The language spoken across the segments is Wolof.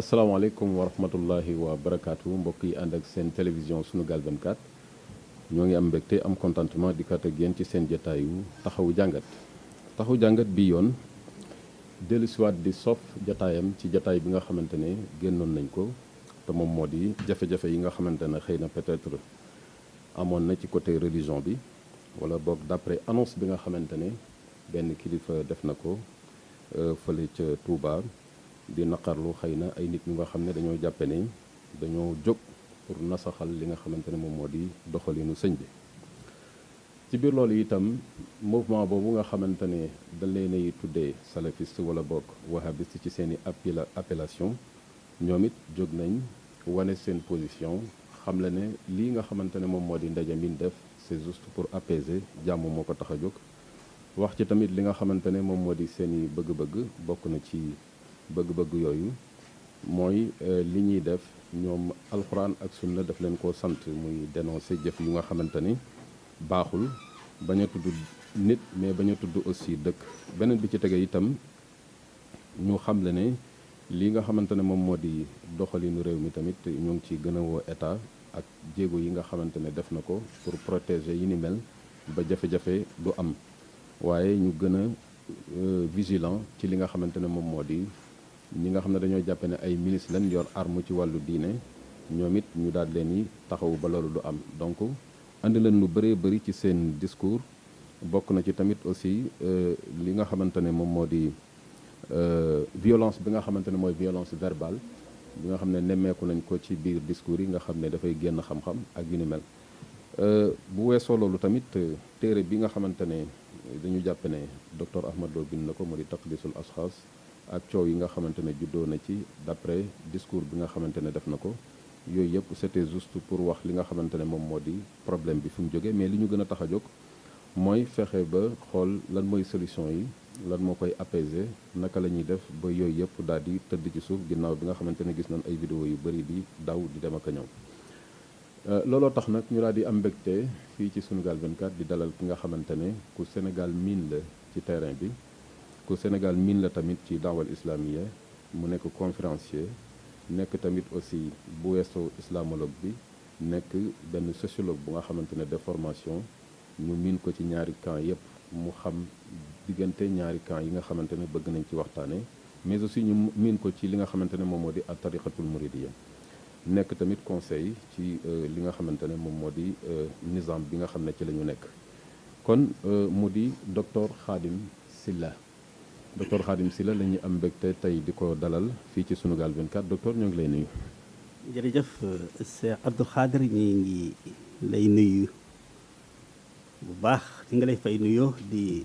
asalaamaaleykum wa rahmatullahi wa barakaatu mbokk yi ànd ak seen télévision Sunugal 24 ñoo ngi am mbégte am contentement di kat ak yéen ci seen jataayu taxawu jàngat taxawu jàngat bi yoon dellusiwaat di sof jataayam ci jataay bi nga xamante ne génnoon nañ ko te moom moo di jafe-jafe yi nga xamante ne xëy na peut-être amoon na ci côté religion bi wala boog d'après annonce bi nga xamante ne benn kilifa def na ko fële ca Touba. di naqarlu xëy na ay nit ñu nga xam ne dañoo jàppe ne dañoo jóg pour nasaxal li nga xamante ne moom moo di doxalinu sëñ bi ci biir loolu itam mouvement boobu nga xamante ne dañ leen ay tuddee salafiste wala bokk wahhabiste ci seen i appellation ñoom it jóg nañ wane seen position xam la ne lii nga xamante ne moom moo di ndaje min def c'est juste pour apaiser jàmm moo ko tax a jóg wax ci tamit li nga xamante ne moom moo di seen i bëgg-bëgg bokk na ci bëgg-bëgg yooyu mooy li ñuy def ñoom alxuraan ak sunna daf leen koo sant muy dénoncer jëf yu nga xamante ni baaxul bañ a tudd nit mais bañ a tudd aussi dëkk beneen bi ci tege itam ñu xam le ne li nga xamante ne moom moo di doxalinu réew mi tamit ñu ngi ci gën a woo état ak jéego yi nga xamante ne def na ko pour protéger yi ni mel ba jafe-jafe du am waaye ñu gën a vigilant ci li nga xamante ne moom moo di ñi nga xam ne dañoo jàppe ne ay milices lañ yor arme ci wàllu diine ñoom it ñu daal leen yi taxawu ba loolu du am donc andi leen lu bëree bëri ci seen discours bokk na ci tamit aussi li nga xamante ne moom moo di violence bi nga xamante ne mooy violence verbale bi nga xam ne nemmeeku nañ ko ci biir discours yi nga xam ne dafay génn xam-xam ak yu ni mel bu weesoo loolu tamit téere bi nga xamante ne dañu jàppe ne docteur Ahmad Lo bind na ko moo di taqdisul ashxaas ak coow yi nga xamante ne juddoo na ci d'après discours bi nga xamante ne def na ko yooyu yëpp c'était juste pour wax li nga xamante ne moom moo di problème bi fu mu jógee mais li ñu gën a tax a jóg mooy fexe ba xool lan mooy solution yi lan moo koy apaiser naka la ñuy def ba yooyu yëpp daal di tëdd ci suuf ginnaaw bi nga xamante ne gis nañ ay vidéo yu bëri di daw di dem ak a ñëw looloo tax nag ñu daal di am mbégte fii ci Sunugal 24 di dalal ki nga xamante ne ku Sénégal miin la ci terrain bi ku Sénégal miin la tamit ci daawal islamiya mu nekk conférencier nekk tamit aussi bu weesoo islamologue bi nekk benn sociologue bu nga xamante ne de formation ñu miin ko ci ñaari camp yépp mu xam diggante ñaari camp yi nga xamante ne bëgg nañ ci waxtaane mais aussi ñu miin ko ci li nga xamante ne moom moo di at tariqatul muridiyya nekk tamit conseil ci li nga xamante ne moom moo di nizam bi nga xam ne ci la ñu nekk kon mu di docteur Khadim Sylla docteur Khadim Sylla la ñuy am mbégte tey di ko dalal fii ci Sunugal 24 docteur ñoo ngi lay nuyu. jërëjëf Cheikh Abdou Khadir ñi ngi lay nuyu bu baax di nga lay fay nuyoo di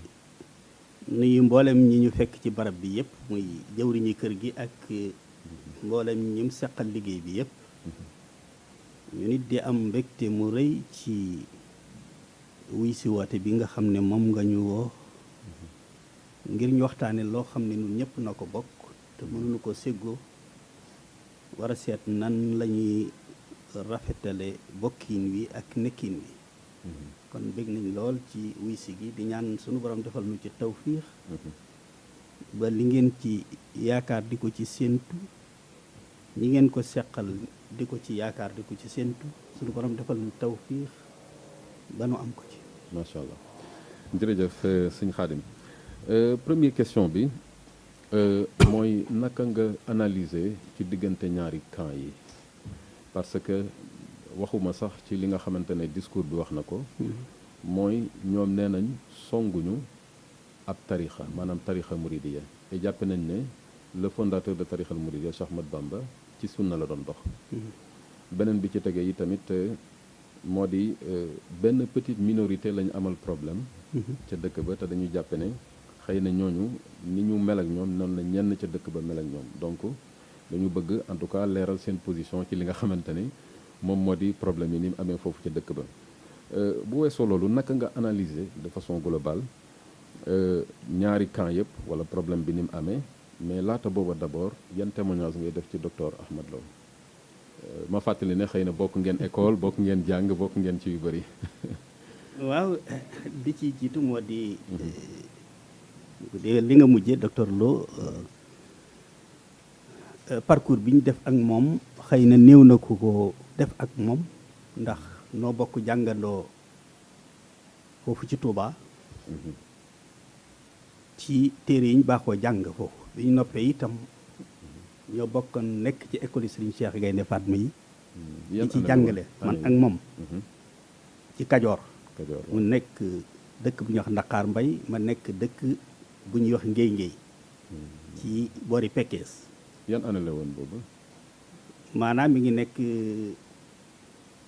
nuyu mboolem ñi ñu fekk ci barab bi yëpp muy jëwriñi kër gi ak mboolem ñi mu seqal liggéey bi yëpp ñu nit di am mbégte mu rëy ci wuy si woote bi nga xam ne moom nga ñu woo ngir ñu waxtaane loo xam ne ñun ñëpp na ko bokk te mënuñu ko séggoo war a seet nan la ñuy rafetale bokkiin wi ak nekkiin wi kon bég nañ lool ci wuy si gi di ñaan sunu borom defal nu ci tawfiix ba li ngeen ci yaakaar di ko ci séentu ñi ngeen ko seqal di ko ci yaakaar di ko ci séentu sunu borom defal nu tawfiix ba nu am ko ci macha allah jërëjëf sëñ Khadim première question bi mooy naka nga analyser ci diggante ñaari camp yi parce que waxuma sax ci li nga xamante ne discours bi wax na ko mooy ñoom nee nañ songuñu ab tarixa maanaam tarixa muridiya te jàppe nañ ne le fondateur de tarixa muridiya Cheikh Ahmad Bamba ci sunna la doon dox beneen bi ci tege yi tamit moo di benn petite minorité lañ amal problème ca dëkk ba te dañuy jàppe ne xëy na ñooñu ni ñu mel ak ñoom noonu la ñenn ca dëkk ba mel ak ñoom donc dañu bëgg en tout cas leeral seen position ci li nga xamante ni moom moo di problème yi ni mu amee foofu ca dëkk ba bu weesoo loolu naka nga analyser de façon globale ñaari camp yëpp wala problème bi ni mu amee mais laata booba d'abord yan témoignage ngay def ci docteur Ahmad Lo ma fàttali ne xëy na bokk ngeen école bokk ngeen jàng bokk ngeen ci yu bëri. waaw li ci jiitu moo di li nga mujjee docteur Lo parcours bi ñu def ak moom xëy na néew na ku ko def ak moom ndax noo bokk jàngandoo foofu ci Touba ci téere yi ñu baaxoo jàng foofu bi ñu noppee itam ñoo bokkoon nekk ci école Serigne Cheikh Gaynde Fatma yi di ci jàngale man ak moom ci Kajoor mu nekk dëkk bu ñuy wax Ndakaar Mbay ma nekk dëkk bu ñuy wax Ngéy Ngéy ci boori Pekkees. yan année la woon boobu. maanaam mi ngi nekk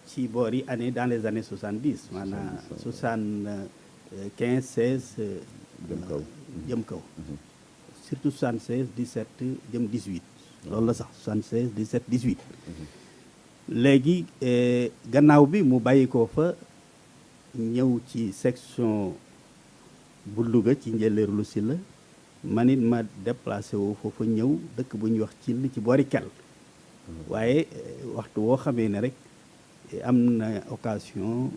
ci boori année dans les années 70 maanaam 75 16 jëm kaw jëm kaw surtout 76 17 jëm 18 loolu la sax 76 17 18 léegi gannaaw bi mu bàyyi ko fa ñëw ci section bu Louga ci njëleer lu si la man it ma déplacé woo foofa ñëw dëkk bu ñuy wax ci boori kel waaye waxtu woo xamee ne rek am na occasion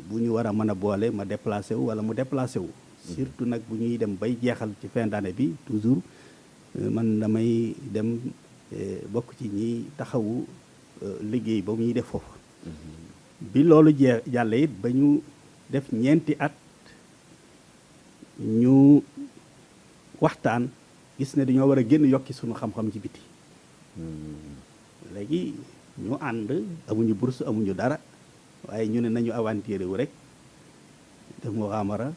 bu ñu war a mën a boole ma déplacé wu wala mu déplacé wu surtout nag bu ñuy dem bay jeexal ci fin d'année bi toujours man damay dem bokk ci ñi taxawu liggéey ba muy def foofu bi loolu jàlle it ba ñu def ñeenti at ñu waxtaan gis ne dañoo war a génn yokki sunu xam-xam ci biti léegi ñu ànd amuñu bourse amuñu dara waaye ñu ne nañu aventuré wu rek def mu xamara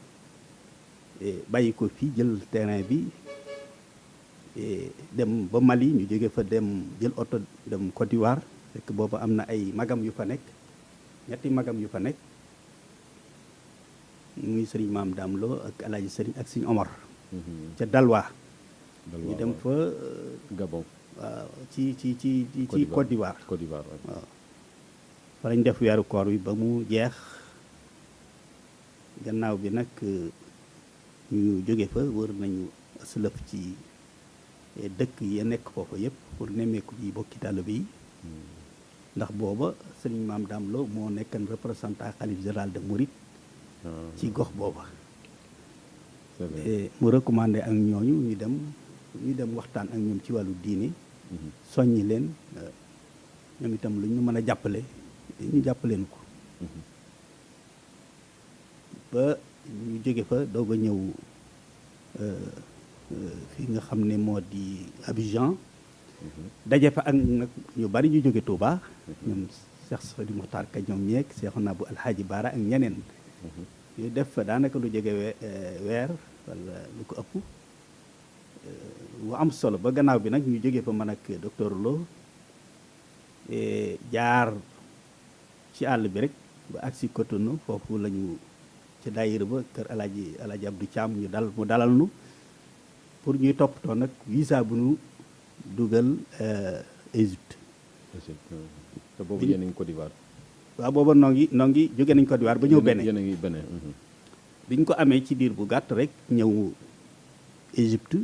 bàyyi ko fii jël terrain bi dem ba Mali ñu jóge fa dem jël oto dem Côte d'Ivoire fekk boobu am na ay magam yu fa nekk ñetti magam yu fa nekk muy sëriñ Maam Daam Lo ak alaaji sëriñ ak sëriñ Omar ca Dalwa ñu dem fa Gabon waaw ci Côte d'Ivoire waaw fa lañ def weeru koor wi ba mu jeex gannaaw bi nag ñu jóge fa wër nañu aslëf ci dëkk yi nekk foofa yëpp pour nemmeeku ji bokki taalibe yi ndax booba sëriñ Maam Daam Lo moo nekkan représentant xalif général de Mouride ci gox booba mu recommandé ak ñooñu ñu dem waxtaan ak ñoom ci wàllu diine soññi leen ñoom itam lu ñu mën a jàppale ñu jàppaleen ko ba ñu jóge fa doog a ñëw fi nga xam ne moo di Abidjan daje fa ak nag ñu bari ñu jóge Touba ñoom Cheikh Sidi Muxtaar Ka ñoom ñeeg Seexuna bu Alxaaji Baara ak ñeneen ñu def fa daanaka lu jóge weer wala lu ko ëpp bu am solo ba gannaaw bi nag ñu jóge fa man ak docteur Lo jaar ci àll bi rek ba agsi Cotonou foofu lañu ci daayira ba kër alaaji Abdou Thiam mu dalal nu pour ñuy toppatoo nag visa bu nu dugal Égypte te boobu yéen a ngi Côte d'Ivoire waaw booba noo ngi jóge nañ Côte d'Ivoire ba ñëw Bénin yéen a ngi Bénin biñ ko amee ci diir bu gàtt rek ñëw Égypte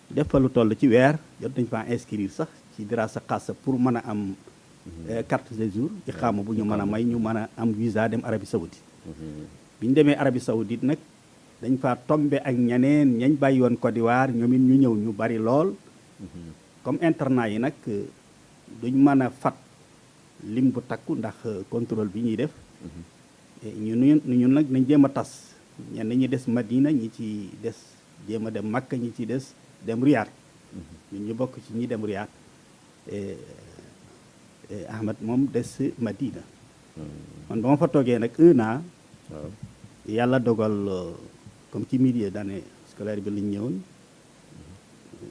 def fa lu toll ci weer jot nañ fa inscrire sax ci dirasa xaasa pour mën a am carte de séjour ci xaama bu ñu mën a may ñu mën a am visa dem Arabie Saoudite bi ñu demee Arabie Saoudite nag dañ fa tombe ak ñeneen ñañ bàyyi woon Côte d'Ivoire ñoom it ñu ñëw ñu bari lool comme internat yi nag duñ mën a fat lim bu takku ndax contrôle bi ñuy def ñun nag nañ jéem a tas ñenn ñi des Madina ñi ci des jéem a dem Makka ñi ci des dem Riyad ñun ñu bokk ci ñi dem Riyad Ahmed moom des Madina man ba ma fa toogee nag 1 an yàlla dogal comme ci milieu d'année scolaire bi lañ ñëwoon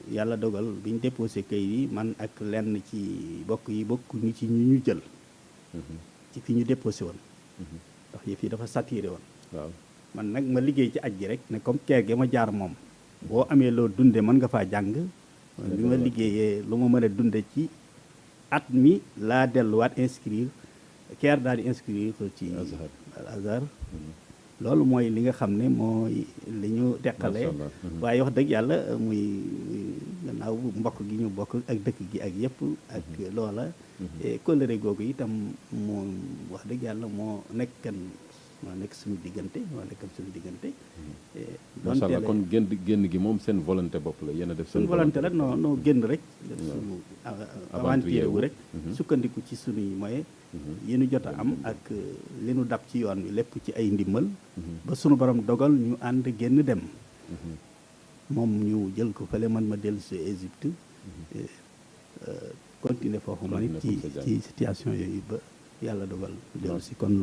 yàlla dogal bi ñu déposé kayit yi man ak lenn ci bokk ñu ci ñu jël ci fi ñu déposé woon ndax yëf yi dafa saturé woon waaw man nag ma liggéey ci aj gi rek ne comme keer gi ma jaar moom boo amee loo dunde mën nga faa jàng bi ma liggéeyee lu ma mën a dunde ci at mi laa delluwaat inscrire keer daal di inscrire ko ci al Azhar loolu mooy li nga xam ne mooy li ñu teqale waaye wax dëgg yàlla muy gannaaw mbokk gi ñu bokk ak dëkk gi ak yëpp ak loola kóllëre googu itam moo wax dëgg yàlla moo nekkan moo nekk suñu diggante moo nekkal suñu diggante. macha allah kon génn gi moom seen volonté bopp la yéen a def. seen volonté la noo génn rek. def suñu aventure wu rek. sukkandiku ci suñuy moyens. yi ñu jot a am ak li nu dab ci yoon wi lépp ci ay ndimmal. ba sunu borom dogal ñu ànd génn dem. moom ñu jël ko fële man ma dellu si Égypte. continuer foofu ma nit ci situation yooyu ba yàlla dogal dellu si kon.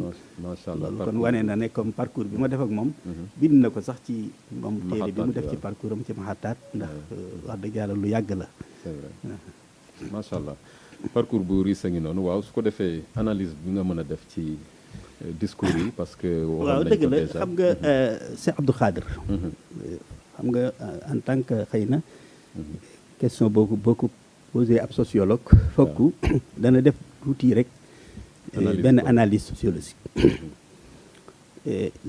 macha allah loolu kon wane na ne comme parcours bi ma def ak moom. bind na ko sax ci moom téere bi mu def ci parcours am ci maxataat ndax wax dëgg yàlla lu yàgg la. c'est vrai macha allah parcours bu riis a ngi noonu waaw su ko defee analyse bi nga mën a def ci discours yi parce que. waaw dëgg la xam nga Cheikh Abdou Khadir. xam nga en tant que xëy na. question boo ko posé ab sociologue. fokk dana def tuuti rek. benn analyse sociologique.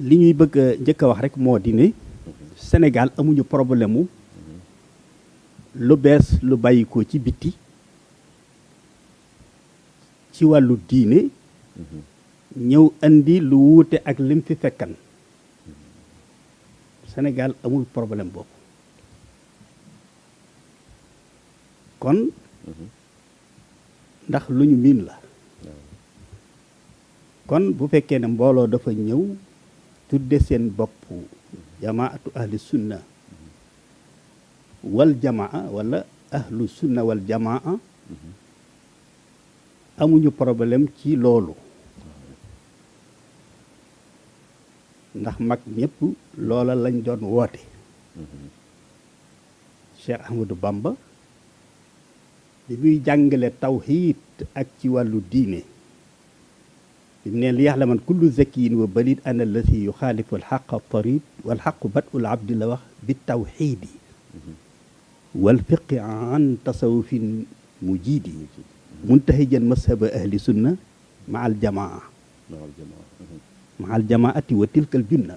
li ñuy bëgg a njëkk a wax rek moo di ne Sénégal amuñu problème mu lu bees lu bàyyikoo ci bitti ci wàllu diine ñëw andi lu wuute ak lim fi fekkan Sénégal amul problème boobu kon ndax lu ñu miin la kon bu fekkee ne mbooloo dafa ñëw tudde seen bopp jamaatu ahli sunna wal jamaa wala ahlu sunna wal jamaa amuñu problème ci loolu ndax mag ñëpp loola lañ doon woote Cheikh Ahmadou Bamba bi muy jàngale tawhiid ak ci wàllu diine ne li yaxlaman kullu zakiyin wa balid ana allati yuxaalifu alxaqa tarid walxaqu badul abdi la wax bi tawxiidi walfiqi an tasawufin mujiidi muntahijan mashaba ahli sunna ma aljamaa ma aljamaati wa tilkal junna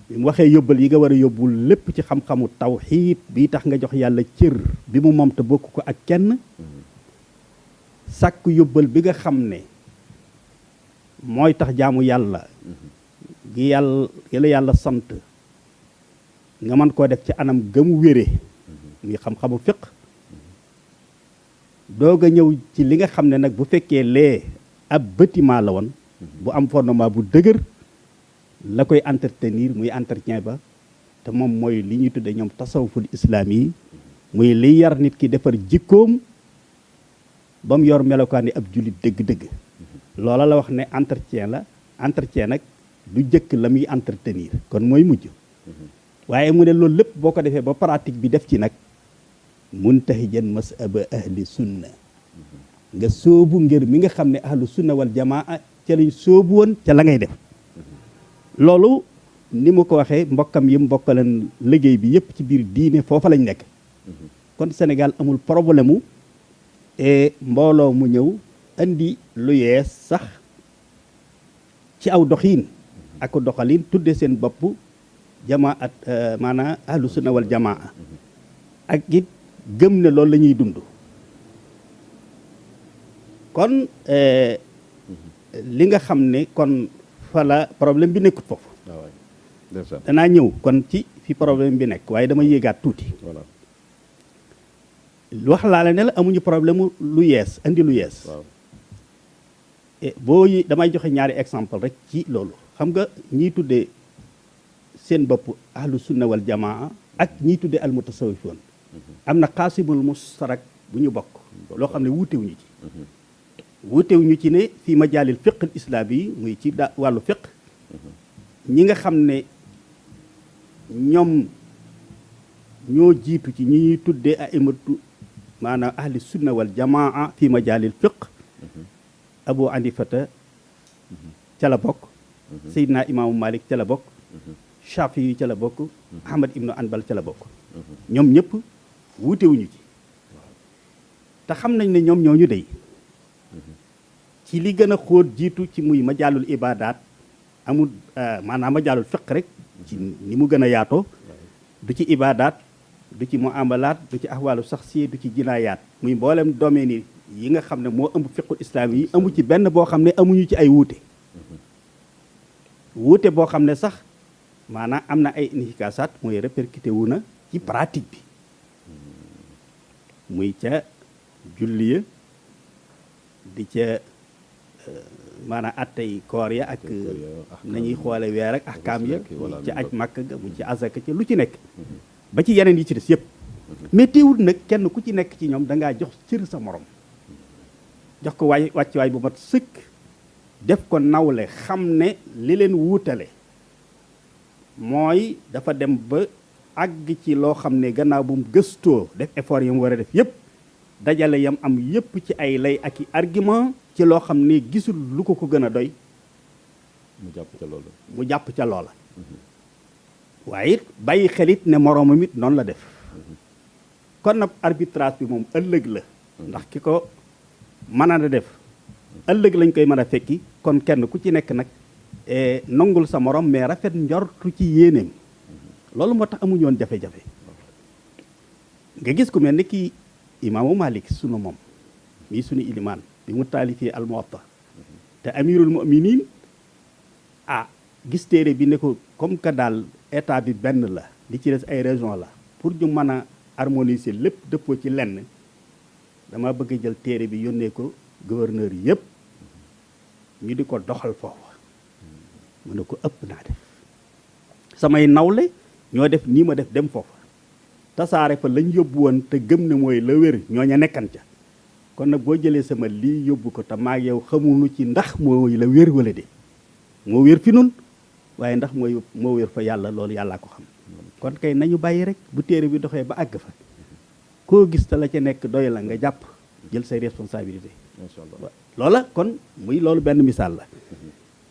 bi mu waxee yóbbal yi nga war a yóbbul lépp ci xam-xamu tawxiid bi tax nga jox yàlla cër bi mu moom te bokk ko ak kenn sàkk yóbbal bi nga xam ne mooy tax jaamu yàlla gi la yàlla sant nga mën koo def ci anam gëmu wére muy xam-xamu fiq doog a ñëw ci li nga xam ne nag bu fekkee lee ab bâtiment la woon bu am fondement bu dëgër la koy entretenir muy entretien ba te moom mooy li ñuy tudde ñoom tasawuful islaam yi muy li yar nit ki defar jikkoom ba mu yor melokaani ab jullit dëgg-dëgg loola la wax ne entretien nag du jëkk la muy entretenir kon mooy mujj waaye mu ne loolu lépp boo ko defee ba pratique bi def ci nag muntahijan masaba ahli sunna nga sóobu ngir mi nga xam ne ahlu sunna wal jamaa ca lañ sóobu woon ca la ngay def loolu ni mu ko waxee mbokkam yi mbokkaleen liggéey bi yëpp ci biir diine foofa lañ nekk kon Sénégal amul problème mu mbooloo mu ñëw andi lu yees sax ci aw doxiin ak doxalin tudde seen bopp jamaat maanaam ahlu sunna wal jamaa ak it gëm ne loolu la ñuy dund kon li nga xam ne kon fala problème bi nekkut foofu danaa ñëw kon ci fi problème bi nekk waaye dama yéegaat tuuti wax laa la ne la amuñu problème lu yees andi lu yees boo damay joxe ñaari exemple rek ci loolu xam nga ñiy tuddee seen bopp ahlu sunna wal jamaa ak ñiy tuddee al mutasawifoon am na xaasimul mustarak bu ñu bokk loo xam ne wuutewuñu ci wuutewuñu ci ne fii majaalil fiq al islaam yi muy ci wàllu fiq ñi nga xam ne ñoom ñoo jiitu ci ñi ñuy tuddee aimatu maanaam ahli sunna wal jamaa fii majaalil fiq abu anifata ca la bokk seydina imaamu malik ca la bokk shafi yi ca la bokk ahmad ibnu anbal ca la bokk ñoom ñëpp wuutewuñu ci te xam nañ ne ñoom ñooñu dey ci li gën a xóot jiitu ci muy majaalul ibaadaat amul maanaam majaalul fiq rek ci ni mu gën a yaatoo du ci ibaadaat du ci muamalaat du ci ahwaalu saxsiya du ci jinaayaat muy mboolem domaine yi nga xam ne moo ëmb fiqul islaam yi amu ci benn boo xam ne amuñu ci ay wuute wuute boo xam ne sax maanaam am na ay inefficaçat mooy répercuté wu na ci pratique bi muy ca julli ya di ca maanaam attey koor ya ak nañuy xoole weer ak ahkaam ya mu ci aj màkk ga mu ci azaka ca lu ci nekk ba ci yeneen yi ci des yëpp mais teewul nag kenn ku ci nekk ci ñoom dangaa jox cër sa morom jox ko wàccuwaay bu mat sëkk def ko nawle xam ne li leen wuutale mooy dafa dem ba àgg ci loo xam ne gannaaw bu mu gëstoo def effort yi mu war a def yëpp dajale yam am yëpp ci ay lay ak i argument ci loo xam ne gisul lu ko gën a doy mu jàpp ca loola jàpp ca loola waaye it bàyyi xelit ne moroomam it noonu la def kon nag arbitrage bi moom ëllëg la ndax ki ko mën a def ëllëg lañ koy mën a fekki kon kenn ku ci nekk nag nangul sa morom mais rafet njortu ci yéeneem loolu moo tax amuñu woon jafe-jafe nga gis ku mel ni kii imaamu Malik sunu moom mii sunu ilimaan bi mu taalifee al Muwatta te amirul mu'minin gis téere bi ne ko comme que daal état bi benn la li ci des ay région la pour ñu mën a harmoniser lépp dëppoo ci lenn dama bëgg a jël téere bi yónnee ko gouverneur yëpp ñu di ko doxal foofu mu ne ko ëpp naa def samay nawle ñoo def nii ma def dem foofa tasaare fa lañ yóbbu woon te gëm ne mooy la wér ñooña nekkan ca kon nag boo jëlee sama lii yóbbu ko te maag yow xamuñu ci ndax mooy la wér wala de moo wér fi nun waaye ndax moo wér fa yàlla loolu yàllaa ko xam kon kay nañu bàyyi rek bu téere bi doxee ba àgg fa koo gis te la ca nekk doy la nga jàpp jël say responsabilité macha allah loola kon muy loolu benn misaal la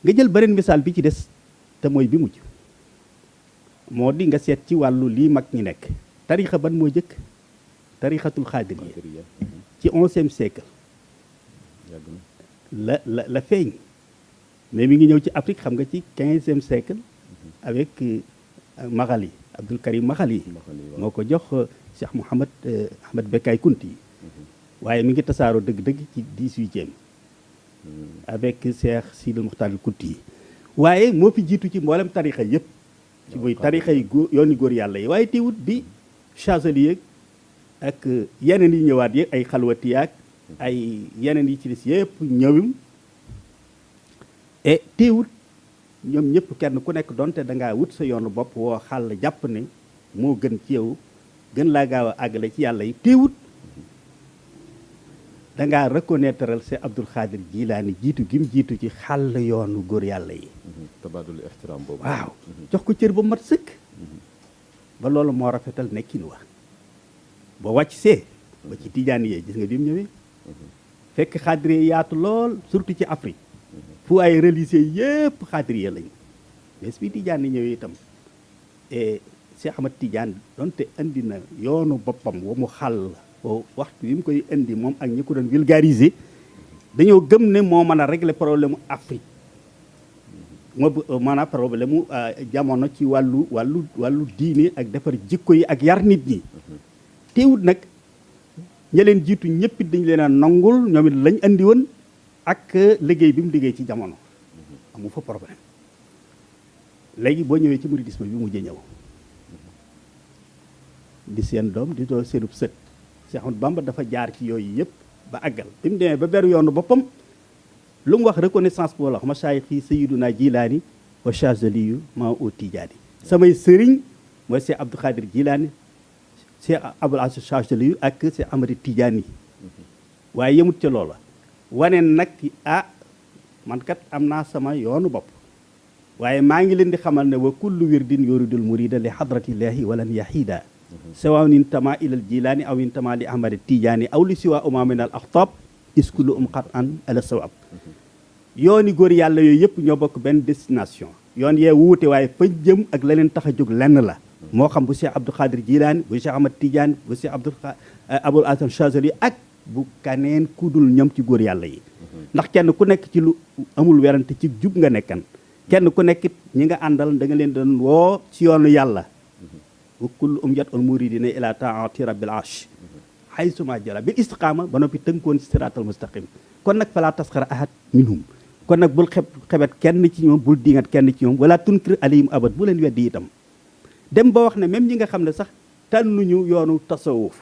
nga jël beneen misaal bi ci des te mooy bi mujj moo di nga seet ci wàllu lii mag ñi nekk tarixa ban moo jëkk tarixatul xaadiriya ci 11e siècle la feeñ mais mi ngi ñëw ci Afrique xam nga ci 15e siècle avec Maghali Abdul Karim Maghali moo ko jox Cheikh Ahmed Bekkaay Kunti waaye mi ngi tasaaroo dëgg-dëgg ci 18e avec Cheikh Sidil Muxtaar Kunti yi waaye moo fi jiitu ci mboolem tarixa yëpp ci muy tarixa yi yooni góor yàlla yi waaye teewut bi Chazali ak yeneen yi ñëwaat yi ay xalwati yaak ay yeneen yi ci des yëpp ñëwum et teewut ñoom ñëpp kenn ku nekk donte dangaa wut sa yoonu bopp woo xàll jàpp ne moo gën ci yow gën laa gaaw a àggale ci yàlla yi teewut dangaa reconnaîtreal c'est Abdul Xaadir Jilaani jiitu gim jiitu ci xàll yoonu góor yàlla yi tabaadul ixtiraam boobu waaw jox ko cër ba mat sëkk ba loolu moo rafetal nekkin wa ba wàcc see ba ci tijaan yee gis nga bi mu ñëwee fekk xaadir yaatu lool surtout ci Afrique fu ay religieux yëpp xaadir lañu mais bi tijaan yi ñëwee itam Cheikh Ahmad Tidiane donte indi na yoonu boppam wa mu xàll waxtu wi mu koy indi moom ak ñi ko doon vulgariser dañoo gëm ne moo mën a régler problème mu Afrique moo maanaam problème mu jamono ci wàllu diine ak defar jikko yi ak yar nit ñi teewut nag ña leen jiitu ñëpp it dañu leen a nangul ñoom it lañ andi woon ak liggéey bi mu liggéey ci jamono amu fa problème léegi boo ñëwee ci mouridisme bi mujjee ñëw di seen doom di doo seenub sët Cheikh Ahmadou Bamba dafa jaar ci yooyu yëpp ba àggal bi mu demee ba beru yoonu boppam lu mu wax reconnaissance boo la wax masaayix yi Sayyiduna Jilaani wa Chazaliyu ma u Tijaani samay sëriñ mooy Cheikh Abdou Khadir Jilaani Cheikh Abul Aziz Chazaliyu ak Cheikh Amari Tijaani waaye yemut ca loola wane nag man kat am naa sama yoonu bopp waaye maa ngi leen di xamal ne wa kullu wirdin yuridul murida li hadratillahi walan yahida sawaun intama ilal jilaani aw intama li ahmadi tijaani aw li siwa uma min al axtab iskulu qat an ala sawab yooni góor yàlla yooyu yëpp ñoo bokk benn destination yoon yee wuute waaye fañ jëm ak la leen tax a jóg lenn la moo xam bu Cheikh Abdou Khadir Jilaani bu Cheikh Ahmad Tijaani bu Cheikh Abul Hasan Chazali ak bu kaneen kudul ñoom ci góor yàlla yi ndax kenn ku nekk ci lu amul werante ci jub nga nekkan kenn ku nekkit ñi nga àndal da nga leen doon woo ci yoonu yàlla wa kullu yat ul muridina ila taati rabbil arsh haysuma jara bil istiqaama ba noppi tënkoon ci siraatal mustaqim kon nag fala tasxara ahad minhum kon nag bul xebet kenn ci ñoom, bul dingat kenn ci ñoom, wala tunkir alayhim abad, bu leen weddi itam. dem ba wax ne même ñi nga xam ne sax tànnuñu yoonu tasawuf,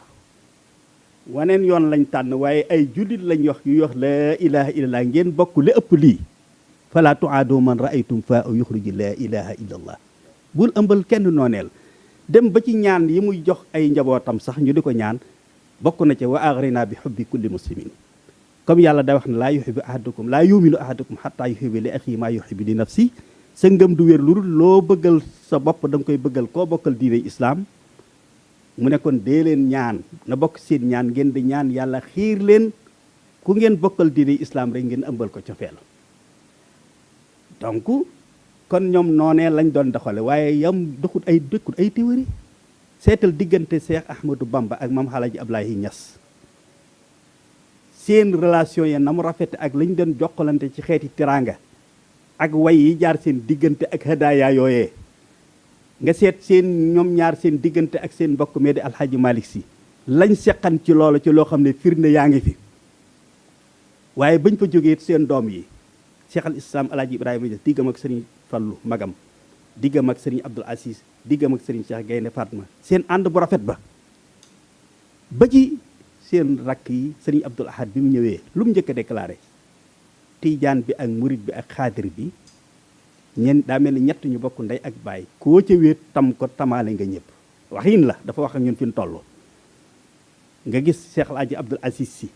waneen yoon lañ tànn, waaye ay jullit lañ wax yu wax laa ilaha illallah, ngeen bokk li ëpp lii, fala tuaadu man raaytum fa aw yuxriji laa ilaha illallah. bul ëmbal kenn nooneel. dem ba ci ñaan yi muy jox ay njabootam sax ñu di ko ñaan, bokk na ca wa agrina bi xubbi kulli muslimin, comme yàlla da wax ne laa yuhibbu ahadukum laa yuminu ahadukum xataa yuhibbu li axi maa yuhibbu li nafsi. sa ngëm du wér lu dul loo bëggal sa bopp da nga koy bëggal koo bokkal diine islaam. mu ne kon dee leen ñaan, na bokk seen ñaan ngeen di ñaan yàlla xiir leen ku ngeen bokkal diine islaam rek ngeen ëmbal ko cofeel. donc kon ñoom noonee lañ doon doxale, waaye yam doxut ay dëkkut ay théorie. seetal diggante Cheikh Ahmadou Bamba ak Maam Alaaji Abdoulaye Niass, seen relation ya na mu rafete ak lañ doon jokkalante ci xeeti teraanga ak way yi jaar seen diggante ak hadaaya yooyee. nga seet seen ñoom ñaar seen diggante ak seen mbokk mee di Alxaaji Malick Si, lañ seqan ci loolu ci loo xam ne firnde yaa ngi fi. waaye bañ fa jógee seen doom yi Cheikh al Islam Alaaji Ibrahima Niass diggam ak Sëriñ Fallu magam, diggam ak Sëriñ Abdul Aziz, diggam ak Sëriñ Cheikh Gaynde Fatma, seen ànd bu rafet ba ci seen rakk yi Sëriñ Abdul Ahad bi mu ñëwee lu mu njëkk a déclaré, tijaan bi ak murit bi ak xaadir bi ñen daa mel ni ñett ñu bokk ndey ak baay, koo ca wéet tam ko tamaale nga ñëpp. waxin la dafa wax ak ñun fi mu toll. nga gis Cheikh Alaaji Abdul Aziz Si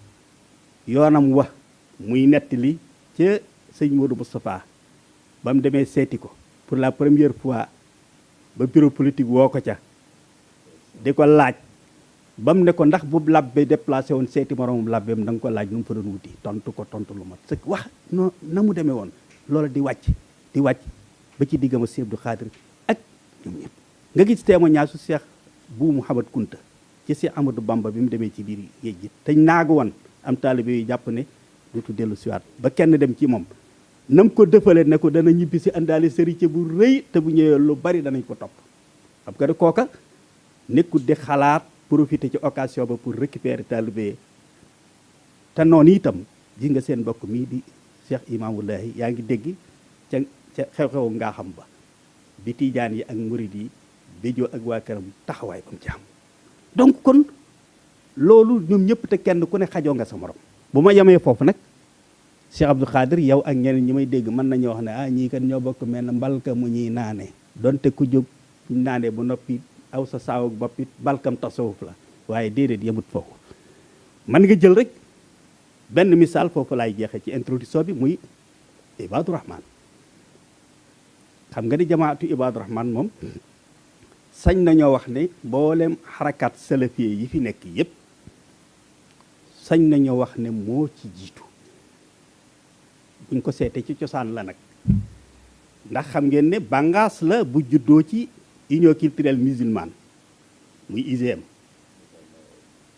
yoonam wax muy nettali ca sëñ Modou Moustapha ba mu demee seeti ko pour la première fois, ba bureau politique woo ko ca di ko laaj, ba mu ne ko ndax bu labbe déplacé woon seeti moroomam labbeem da nga ko laaj nu mu fa doon wuti, tontu ko tontu lu mat sëkk. wax no na mu demee woon loola di wàcc ba ci diggam ak Sëñ Abdou Khadir ak ñoom ñëpp. nga gis témoignage su Cheikh bu Mouhamad Kunta ci Cheikh Amadou Bamba bi mu demee ci biir géej gi te naagu woon am taalibe yu jàpp ne dootu dellu siwaat, ba kenn dem ci moom nam ko dëfale ne ko dana ñibbi si àndaale sëriñ bu rëy, te bu ñëwee lu bari danañ ko topp. xam nga ne kooka nekkul di xalaat profiter ci occasion ba pour récupérer taalibe. te noonu itam gis nga seen mbokk mii di Cheikh Imaamulahi, yaa ngi dégg ca xew-xewu ngaa xam ba bi tiijaan yi ak murid yi béjoo ak waa këram taxawaay ba mu ci am. donc kon loolu ñoom ñëpp te kenn ku ne xajoo nga sa morom. bu ma yemee foofu nag Cheikh Abdou Khadir yow ak ñeneen ñi may dégg mën nañoo wax ne ñii kat ñoo bokk mel ne mbalka mu ñuy naane, donte ku jóg naane bu noppi aw sa saawak boppit balkam tasawuf la, waaye déedéet yemut foofu. man nga jël rek benn misaal foofu laay jeexee ci introduction bi, muy Ibaadu Rahman. xam nga ni jamaatu Ibaadu Rahman moom sañ nañoo wax ne mboolem xarakaat salafiye yi fi nekk yépp sañ nañoo wax ne moo ci jiitu. buñ ko seetee ci cosaan la nag, ndax xam ngeen ne bàngaas la bu juddoo ci union culturelle musulmane muy UGM.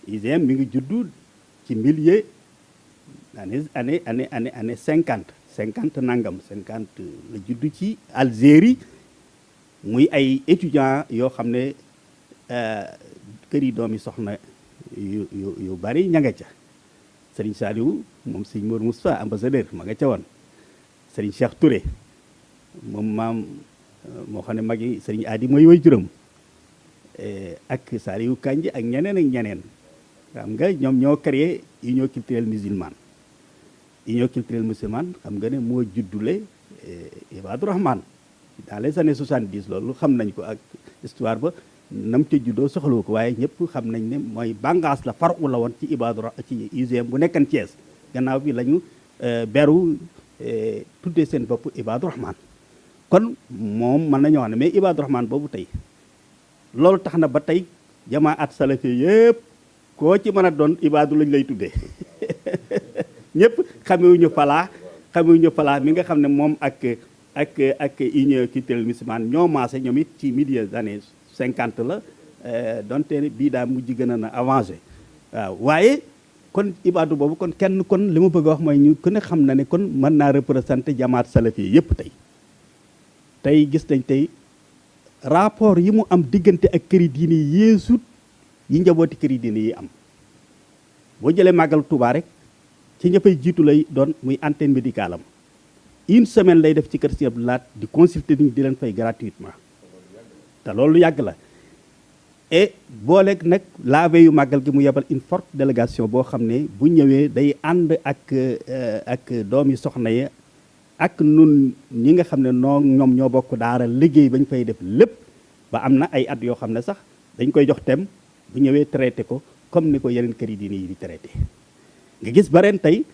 UGM mi ngi juddu ci milieu année 50 nangam 50 la juddu ci Algérie, muy ay étudiants yoo xam ne kër yi doomi soxna yu bari ña nga ca. Sëriñ Saliou moom sëñ Mor Moustapha ambassadeur ma nga ca woon. Sëriñ Cheikh Touré moom maam moo xam ne magi sëriñ Adi mooy way juróom, ak Saliou Kanji ak ñeneen xam nga ñoom ñoo créé union culturelle musulmane. union culturelle musulmane xam nga ne moo juddule Ibaadu Rahman dans les années 70. loolu xam nañ ko ak histoire ba nam ca juddoo soxlawu ko, waaye ñëpp xam nañ ne mooy bàngaas la faru la woon ci ci UGM bu nekkan Thiès. gannaaw bi lañu beru tuddee seen bopp Ibaadu Rahman. kon moom mën nañoo wax ne mais Ibaadu Rahman boobu tey loolu tax na ba tey jamaat salafi yëpp koo ci mën a doon ibaadu lañ lay tuddee ñëpp xamewuñu falaa mi nga xam ne moom ak union culturelle musulmane ñoo maase ñoom it ci milieu des années 50 la, donte bii daa mujj gën a na avancé. waaw waaye kon ibaadu boobu kon kenn kon li ma bëgg a wax mooy ñu ku ne xam na ne kon mën naa représenté jamaat salafi yëpp tey gis nañ tey rapport yi mu am diggante ak këri diine yi yeesut yi njabooti këri diine yi am. boo jëlee màggal Touba rek ci ñëppay jiitu lay doon muy antenne médicale am une semaine lay def ci kër Sëñ Abdou Lahad di consulter nit ñi di leen fay gratuitement te loolu yàgg la et booleeg nag laabe yu màggal gi mu yebal une forte délégation boo xam ne bu ñëwee day ànd ak doomi soxna yi ak nun ñi nga xam ne ñoom ñoo bokk daara liggéey bañ fay def lépp ba am na ay at yoo xam ne sax dañ koy jox thème bu ñëwee traité ko comme ni ko yeneen kër yi diine yi di traité nga gis ba ren tey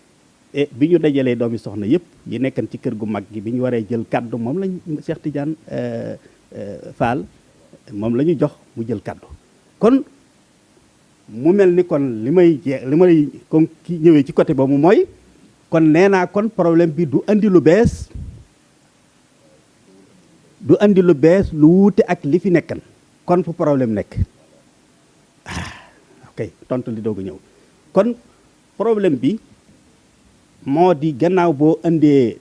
bi ñu dajalee doomi soxna yëpp yi nekkan ci kër gu mag gi bi ñu waree jël kaddu moom lañ Cheikh Tidiane Fall moom la ñu jox mu jël kaddu kon mu mel ni kon li may kon ki ñëwee ci côté boobu mooy kon nee naa kon problème bi du andi lu bees lu wuute ak li fi nekkan kon fu problème nekk ok tontu li doog a ñëw kon problème bi moo di gannaaw boo indee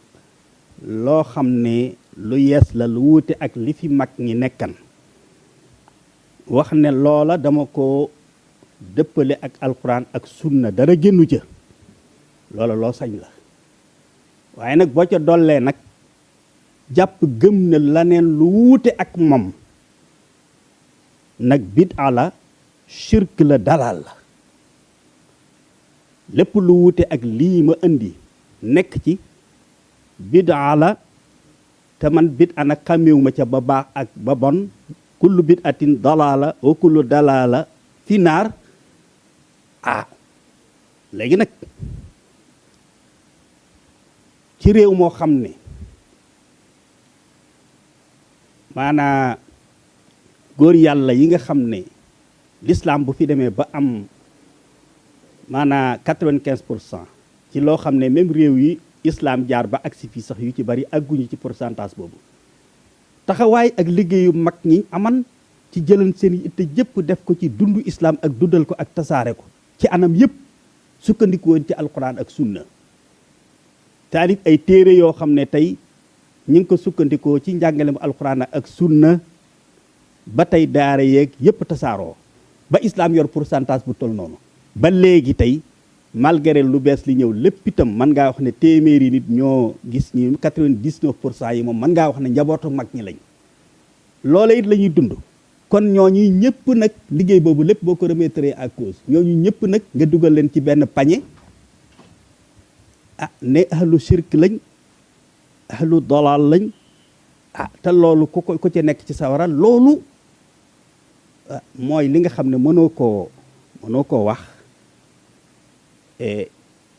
loo xam ne lu yees la lu wuute ak li fi mag ñi nekkan wax ne loola dama ko dëppale ak alquran ak sunna dara génnu ca loola loo sañ la waaye nag boo ca dollee nag jàpp gëm ne laneen lu wuute ak moom nag bid'a la shirk la dalal la lépp lu wuute ak lii ma indi nekk ci bid'a la te man bid'a nag xàmmeewu ma ca ba baax ak ba bon kullu bid'atin dalaala wa kullu dalaala fi naar léegi nag ci réew moo xam ne maanaa góor yàlla yi nga xam ne l'islam bu fi demee ba am maanaa 95% ci loo xam ne même réew yi islam jaar ba agsi fii sax yu ci bari agguñu ci pourcentage boobu taxawaay ak liggéeyu mag ñi aman ci jëlan seen itte jëpp def ko ci dundu islam ak dundal ko ak tasaare ko ci anam yëpp sukkandiku woon ci alquran ak sunna taalif ay téere yoo xam ne tey ñu ngi ko sukkandikoo ci njàngalem alquran ak sunna ba tey daara yeeg yëpp tasaaroo ba islam yor pourcentage bu toll noonu ba léegi tey malgré lu bees li ñëw lépp itam mën ngaa wax ne téeméeri nit ñoo gis ñi 99% yi moom mën ngaa wax ne njabootu mag ñi lañ loola it la ñuy dund kon ñooñu ñëpp nag liggéey boobu lépp boo ko remettre à cause ñooñu ñëpp nag nga dugal leen ci benn pañe ne ahlu shirk lañ ahlu dolal lañ te loolu ku ci nekk ci sawara loolu mooy li nga xam ne mënoo koo wax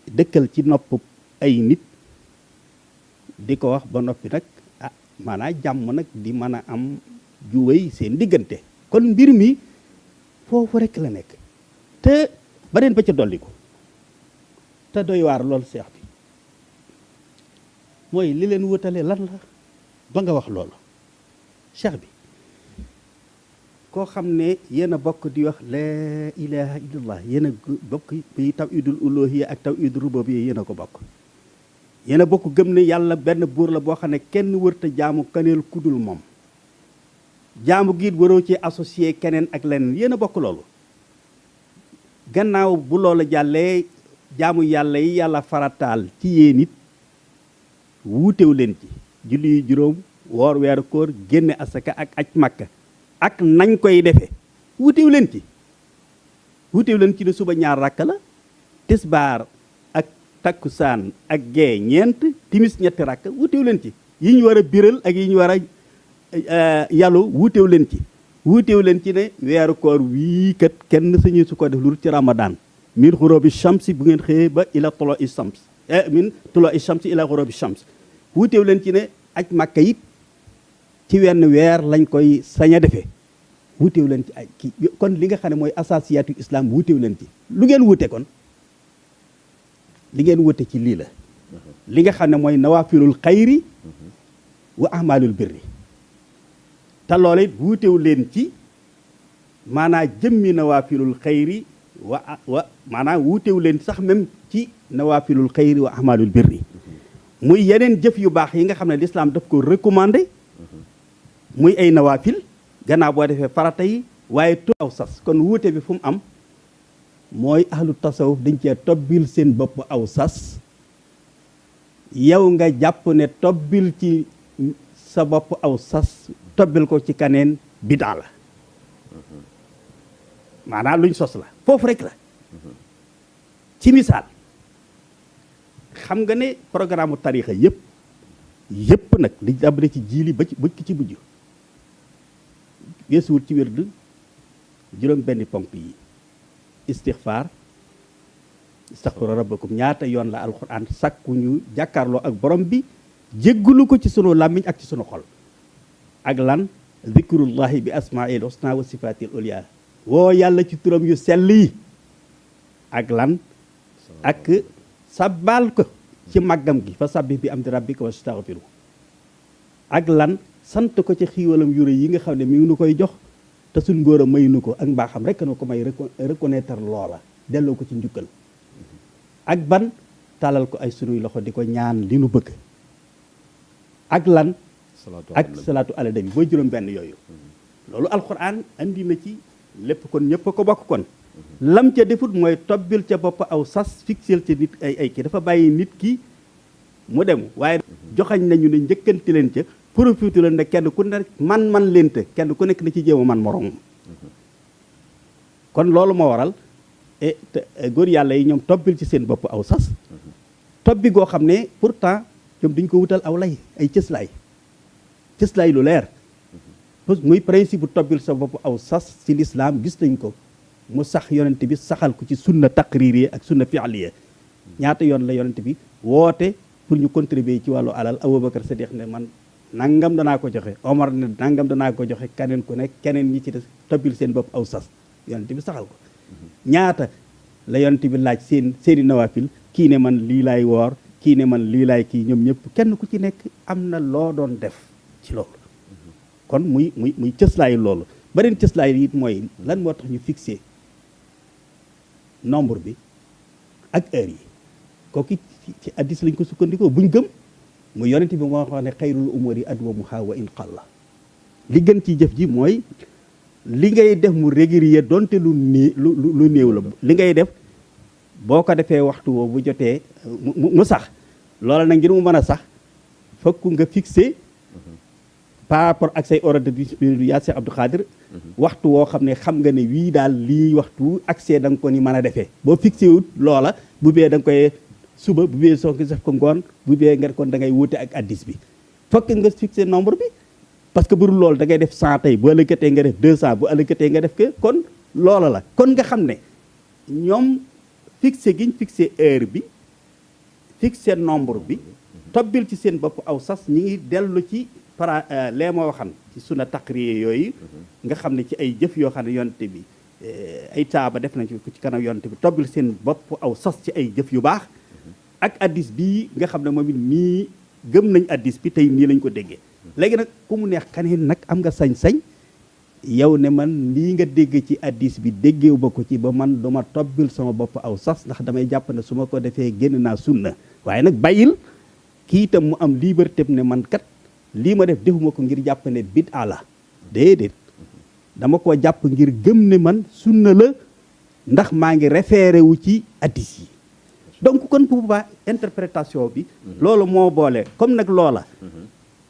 dëkkal ci nopp ay nit di ko wax ba noppi nag maanaam jàmm nag di mën a am juwéy seen diggante kon mbir mi foofu rek la nekk te beneen ba ca dolli ko te doy waar lool seex bi mooy li leen wutale lan la ba nga wax loolu cheikh bi koo xam ne yéen a bokk di wax laa ilaha illallah yéen a bokk bi tawhidul uluhiyya ak tawhidul rububiyya yéen a ko bokk yéen a bokk gëm ne yàlla benn buur la boo xam ne kenn wërta jaamu kaneel kudul moom jaamu giit waroo ci associé keneen ak leneen yéen a bokk loolu gannaaw bu loola jàllee jaamu yàlla yi yàlla farataal ci yéen it wuutew leen ci julli yu juróom woor weeru koor génne asaka ak aj makka ak nañ koy defee wuutew leen ci ne suba ñaar rakk la tisbaar ak takkusaan ak gee ñeent timis ñetti rakk wuutew leen ci yi ñu war a biral ak yi ñu war a yàllu wuutew leen ci ne weeru koor wii kat kenn sañu su ko def lu ci ramadan min xuróobi shams bu ngeen xëyee ba ila tulo i shams min tulo i shams ila xuróobi shams wuutew leen ci ne aj makka it ci wenn weer lañ koy sañ a defee wuutew leen ci ay kii kon li nga xam ne mooy asasiyaatu islam wuutew leen ci lu ngeen wuute kon li ngeen wuute ci lii la li nga xam ne mooy nawaafilul xayri wa amalul birri te loola it wuutew leen ci maanaa jëmmi nawaafilul xayri wa maanaam wuutew leen sax même ci nawaafilul xayri wa amalul birri muy yeneen jëf yu baax yi nga xam ne l'islam daf ko recommandé muy ay nawaafil gannaaw boo defee farata yi waaye to aw sas kon wuute bi fu mu am mooy ahlu tasawuf dañ cee tobbil seen bopp aw sas yow nga jàpp ne tobbil ci sa bopp aw sas tobbil ko ci kaneen bidaa la maanaam luñ sos la foofu rek la ci misaal xam nga ne programme tarixa yëpp nag li dabale ci jiili ba ci mujj weesuwul ci wérdu juróom benn ponk yi istixfaar istaxfiru rabbakum ñaata yoon la alxuraan sàkku ñu jàkkaarloo ak borom bi jéggulu ko ci sunu làmmiñ ak ci sunu xol ak lan zikrullahi bi asmail husna wa sifatil ulia woo yàlla ci turam yu sell yi ak lan ak sabbal ko ci màggam gi fa sabbih bi amdi rabbika wastaghfiru ak lan sant ko ci xiiwalam yu rëy yi nga xam ne mi ngi nu koy jox te suñ ngóor a may nu ko ak mbaaxam rek na ko may reconnaître loola delloo ko ci njukkal ak ban talal ko ay sunuy loxo di ko ñaan li nu bëgg ak lan ak salaatu ala nabi booy juróom benn yooyu loolu alxuraan andi na ci lépp kon ñëpp a ko bokk kon lam ca defut mooy tobbil ca bopp aw sas fixel ca nit ay kii dafa bàyyi nit ki mu dem waaye joxañ nañu ne njëkkanti leen ca profité leen ne kenn ku ne man leen te kenn ku nekk na ci jéem a man moroom kon loolu moo waral te góor yàlla yi ñoom tobbil ci seen bopp aw sas tobbi goo xam ne pourtant ñoom duñ ko wutal aw lay ay cëslaay lu leer muy principe bu tobbil sa bopp aw sas ci lislaam gis nañ ko mu sax yonent bi saxal ko ci sunna taqririya ak sunna fi'liya ñaata yoon la yonent bi woote pour ñu contribuer ci wàllu alal Abubakar Sadiq ne man nangam danaa ko joxe Omar ne nangam danaa ko joxe keneen ku nekk keneen ñi ci des tobbil seen bopp aw sas yonent bi saxal ko ñaata la yonent bi laaj seeni nawaafil kii ne man lii laay woor kii ne man lii laay kii ñoom ñëpp kenn ku ci nekk am na loo doon def ci loolu kon muy cëslaayu loolu beneen cëslaayu it mooy lan moo tax ñu fixé nombre bi ak heure yi kooku ci addis lañ ko sukkandikoo buñ gëm mu yonent bi moo xam ne xayrul umuri adwamuha wa in qalla li gën ci jëf ji mooy li ngay def mu régulier donte lu néew la li ngay def boo ko defee waxtu woo bu jotee mu sax loola nag ngir mu mën a sax fokk nga fixé par rapport ak say ordre de disponibilité yaa Cheikh Abdou Khadir waxtu woo xam ne xam nga ne wii daal lii waxtu accès da nga ko ni mën a defee boo fixé wut loola bu bee da nga koy suba bu bee soo ko def ko ngoon bu bee nga kon da ngay wuute ak addis bi fokk nga fixé nombre bi parce que bu dul loolu da ngay def 100 tey bu ëllëgatee nga def 200 bu ëllëgatee nga def ko kon loola la kon nga xam ne ñoom fixé giñ fixé heure bi fixé nombre bi tobbil ci seen bopp aw sas ñi ngi dellu ci lee moo waxan ci sunna taqriye yooyu nga xam ne ci ay jëf yoo xam ne yonte bi ay taaba def nañ ko ci kanam yonte bi tobbil seen bopp aw sas ci ay jëf yu baax ak addis bii nga xam ne moom it nii gëm nañ addis bi tey nii lañ ko déggee léegi nag ku mu neex kaneen nag am nga sañ-sañ yow ne man lii nga dégg ci addis bi déggeewu ba ko ci ba man duma tobbil sama bopp aw sas ndax damay jàpp ne su ma ko defee génn naa sunna waaye nag bàyyil kii itam mu am liberté ne man kat lii ma def defuma ko ngir jàpp ne bid'a la déedéet dama ko jàpp ngir gëm ne man sunna la ndax maa ngi référé wu ci addis yi donc kon bu boobaa interprétation bi loolu moo boole comme nag loola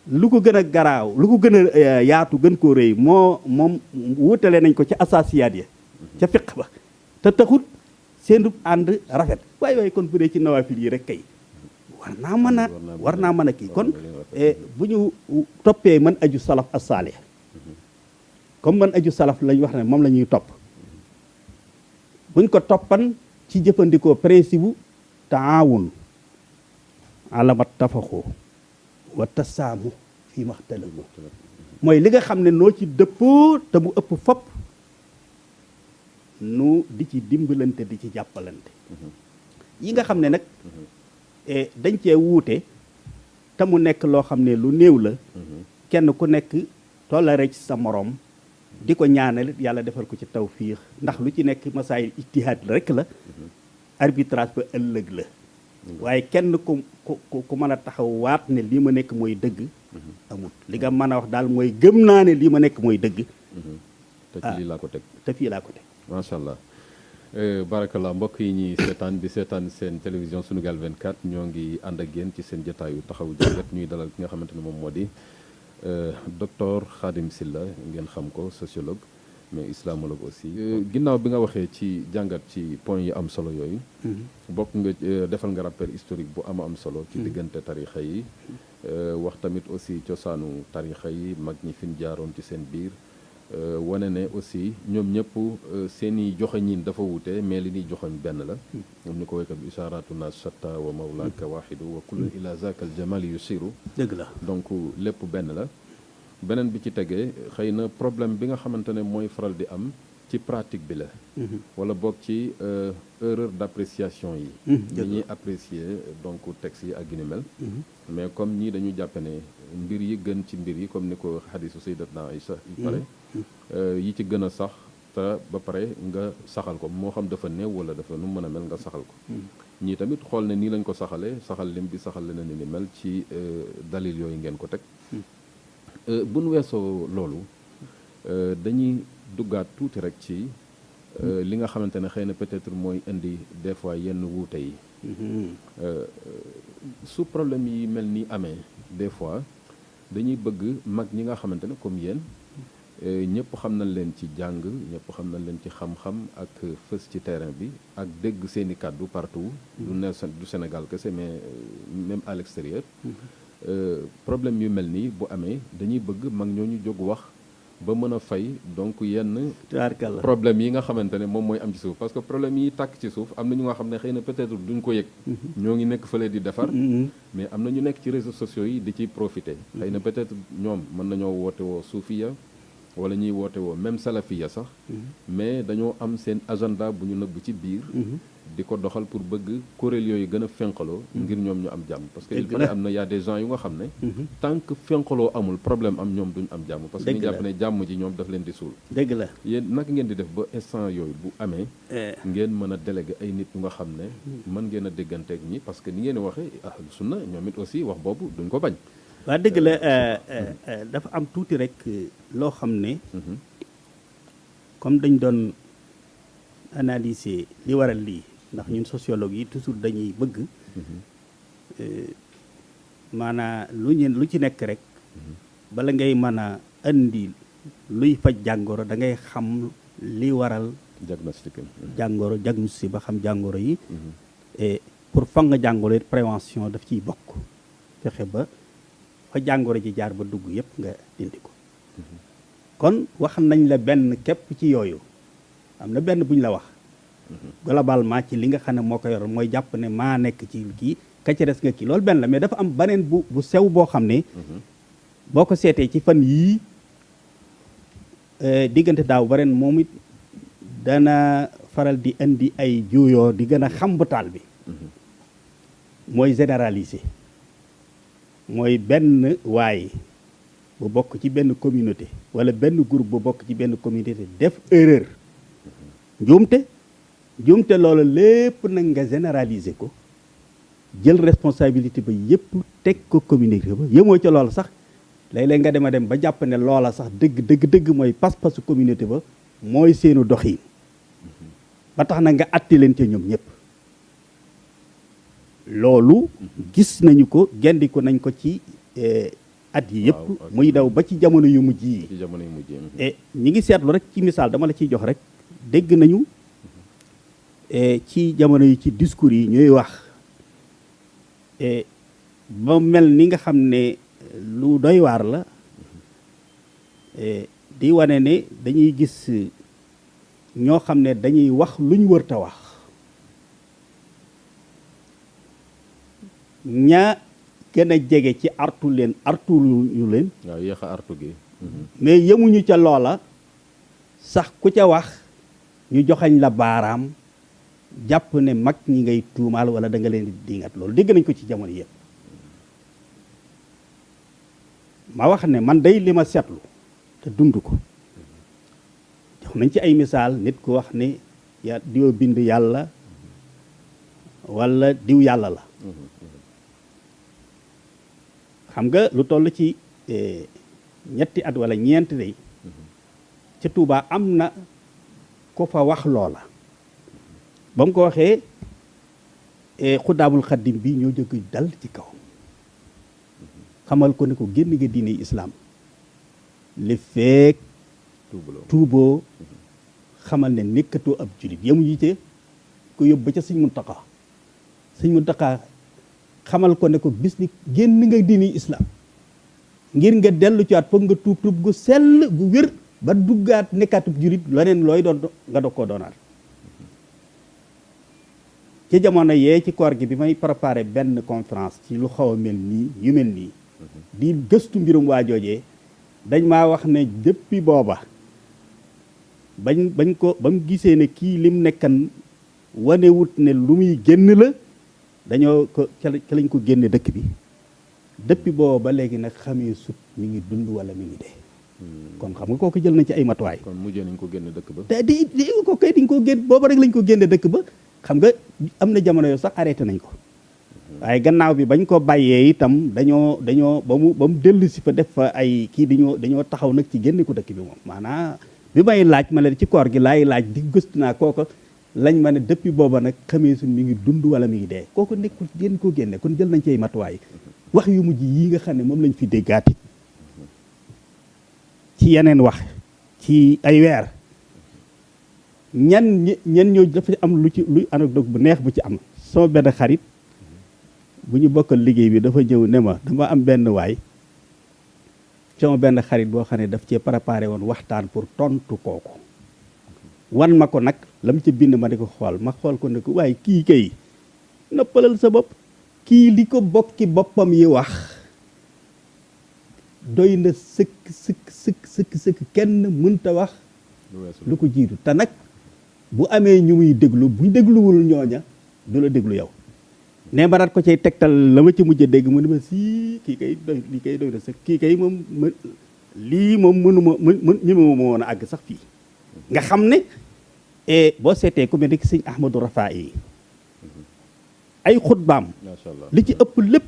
lu ko gën a garaaw lu ko gën a yaatu gën koo rëy moom wutale nañ ko ca asaasiyaat ya ca fiq ba te taxut seen ànd rafet waaye kon bu dee ci nawaafil yi rek kay war naa mën a kii kon bu ñu toppee man aju salaf as-saalih comme man aju salaf lañ wax ne moom la ñuy topp buñ ko toppan ci jëfandikoo principe bu taawun alamat tafaxoo wa tasaamu fii maxtalafu mooy li nga xam ne noo ci dëppoo te mu ëpp fopp nu di ci dimbalante di ci jàppalante yi nga xam ne nag dañ cee wuute te mu nekk loo xam ne lu néew la kenn ku nekk toléré ci sa morom di ko ñaanal yàlla defal ko ci tawfiix ndax lu ci nekk masaayil ijtihaad rek la arbitrage ba ëllëg la waaye kenn ku mën a taxaw waat ne lii ma nekk mooy dëgg amut li nga mën a wax daal mooy gëm naa ne lii ma nekk mooy dëgg te ci lii laa ko teg te fii laa ko teg macha allah barakallah mbokk yi ñuy seetaan di seetaan seen télévision Sunugal 24 ñoo ngi ànd ak yéen ci seen jotaayu taxawu jàngat ñuy dalal ki nga xamante ne moom moo di docteur Khadim Sylla ngeen xam ko sociologue mais islamologue aussi. ginnaaw bi nga waxee ci jàngat ci point yi am solo yooyu. bokk nga defal nga rappel historique bu am solo. ci diggante tarixa yi. wax tamit aussi cosaanu tarixa yi mag ñi fi ñu jaaroon ci seen biir. wane ne aussi ñoom ñëpp seen i joxoñin dafa wute mais li ñuy joxoñ benn la. ñoom ñu ko wéykat bi isharatuna shatta wa mawlaka wahidu wa kullu ila zaka al jamali yusiru. dëgg la donc lépp benn la. beneen bi ci tegee xëy na problème bi nga xamante ne mooy faral di am ci pratique bi la. wala boog ci erreur d'appréciation yi. li ñuy apprécier donc texte yi ak yu ni mel. mais comme ñii dañu jàppe ne mbir yi gën ci mbir yi comme ni ko xadisu sayyidatna Aïcha yu pare yi ci gën a sax te ba pare nga saxal ko moo xam dafa néew wala dafa nu mën a mel nga saxal ko. ñii tamit xool ne nii lañ ko saxalee saxal lim bi saxal leneen ni mel ci dalil yooyu ngeen ko teg. bu nu weesoo loolu dañuy duggaat tuuti rek ci li nga xamante ne xëy na peut-être mooy indi des fois yenn wuute yi. su problème yi mel ni amee des fois dañuy bëgg mag ñi nga xamante ne comme yéen ñëpp xam nañ leen ci jàng ñëpp xam nañ leen ci xam-xam ak fës ci terrain bi ak dégg seeni kàddu partout. du Sénégal kese mais même à l'extérieur. problème yu mel nii bu amee dañuy bëgg mag ñooñu jóg wax ba mën a fay donc yenn problème yi nga xamante ne moom mooy am ci suuf parce que problème yi tàkk ci suuf am na ñu nga xam ne xëy na peut-être duñ ko yëg. ñoo ngi nekk fële di defar. mais am na ñu nekk ci réseaux sociaux yi di ciy profiter. xëy na peut-être ñoom mën nañoo woote woo suufiya wala ñuy woote woo même salafiya sax. mais dañoo am seen agenda bu ñu nëbb ci biir. di ko doxal pour bëgg kuréel yooyu gën a fenqaloo ngir ñoom ñu am jàmm parce que il paraît am na y a des gens yu nga xam ne tant que fenqaloo amul problème am ñoom duñ am jàmm parce que ñu jàpp ne jàmm ji ñoom daf leen di suul dëgg la yéen naka ngeen di def ba instant yooyu bu amee ngeen mën a délégué ay nit yu nga xam ne mën ngeen a dégganteeg ñi parce que ni ngeen di waxee ahlu sunna ñoom it aussi wax boobu duñ ko bañ waa dëgg la dafa am tuuti rek loo xam ne comme dañ doon analyser li waral lii ndax ñun sociologue yi toujours dañuy bëgg maanaa lu ci nekk rek bala ngay mën a indi luy faj jàngoro da ngay xam li waral diagnostic jàngoro diagnostic ba xam jàngoro yi et pour fa nga jàngoro it prévention daf ciy bokk fexe ba fa jàngoro ji jaar ba dugg yépp nga dindi ko kon wax nañ la benn képp ci yooyu am na benn buñ la wax globalement ci li nga xam ne moo ko yor mooy jàpp ne maa nekk ci kii ka ca des nga kii loolu benn la mais dafa am beneen bu sew boo xam ne boo ko seetee ci fan yii diggante daaw ba ren moom it dana faral di indi ay juuyoo di gën a xam bu taal bi mooy généraliser mooy benn waay bu bokk ci benn communauté wala benn groupe bu bokk ci benn communauté def erreur njuumte loolu lépp nag nga généraliser ko jël responsabilité ba yépp teg ko communauté ba yemoo ca loola sax léeg-léeg nga dem ba jàpp ne loola sax dëgg mooy pas-pasu communauté ba mooy seenu doxiin ba tax na nga atti leen ca ñoom ñëpp loolu gis nañu ko gendiku nañ ko ci at yi yëpp muy daw ba ci jamono yu mujj yi et ñi ngi seetlu rek ci misaal dama la ciy jox rek dégg nañu ci jamono yi ci discours yi ñuy wax ba mel ni nga xam ne lu doy waar la di wane ne dañuy gis ñoo xam ne dañuy wax luñ wërta wax ña gën a jege ci artu leen waaw yéex a artu gi mais yemuñu ca loola sax ku ca wax ñu joxañ la baaraam jàpp ne mag ñi ngay tuumaal wala da nga leen di dingat loolu dégg nañ ko ci jamono yëpp ma wax ne man day li ma seetlu te dund ko jox nañ ci ay misaal nit ku wax ne ya diw bind yàlla wala diw yàlla la xam nga lu toll ci ñetti at wala ñeenti day ca Tuubaa am na ko fa wax loola ba mu ko waxee xuddaamul xaddim bi ñoo jóg dal ci kaw xamal ko ne ko génn nga diine islaam li feek tuuboo xamal ne nekkatoo ab julit yemuñu ci ko yóbbu ba ca sëñ Muntaxa xamal ko ne ko bis ni génn nga diine islaam ngir nga dellu ci waat foog nga tuub gu sell gu wér ba duggaat nekkaatub julit leneen looy doon nga dog koo doonaat ci jamono yee ci koor gi bi may préparé benn conférence ci lu xaw a mel nii yu mel nii di gëstu mbirum waa joojee dañ maa wax ne depuis booba bañ ko ba mu gisee ne kii lim nekkan wanewut ne lu muy génn la dañoo ko ca lañ ko génne dëkk bi depuis booba ba léegi nag xamee sut mi ngi dund wala mi ngi dee kon xam nga kooku jël nañ ci ay matuwaay. kon mujjee nañ ko génne dëkk ba. te di ko kay diñ ko génn booba rek lañ ko génne dëkk ba xam nga am na jamono yoo sax arrêté nañ ko waaye gannaaw bi bañ ko bàyyee itam dañoo ba mu dellu si fa def fa ay kii dañoo taxaw nag ci génne ko dëkk bi moom maanaam bi may laaj ma ne ci koor gi laay laaj di gëstu naa kooko lañ ma ne depuis booba nag xamee suñ mi ngi dund wala mi ngi dee kooku nekkul génn koo génne kon jël nañ ci ay matuwaay wax yu mujj yii nga xam ne moom lañ fi déggaati ci yeneen wax ci ay weer ñan ñoo dafa am lu anecdote bu neex bu ci am sama benn xarit bu ñu bokkal liggéey bi dafa ñëw ne ma dama am benn waay sama benn xarit boo xam ne daf cee préparé woon waxtaan pour tontu kooku wan ma ko nag la mu ci bind ma di ko xool ma xool ko ne ko waaye kii kay noppalal sa bopp kii li ko bokki boppam yi wax doy na sëkk kenn mënta wax lu ko jiitu te nag bu amee ñu muy déglu bu dégluwul ñooña du la déglu yow ne ma daat ko cay tegtal la ma ci mujj a dégg mu ne ma sii kii kay doy lii kay doy na sëkk kii kay moom lii moom mënuma ñemewuma woon a àgg sax fii nga xam ne boo seetee ku mel ni sëñ Ahmadou Rafa yi ay xutbaam li ci ëpp lépp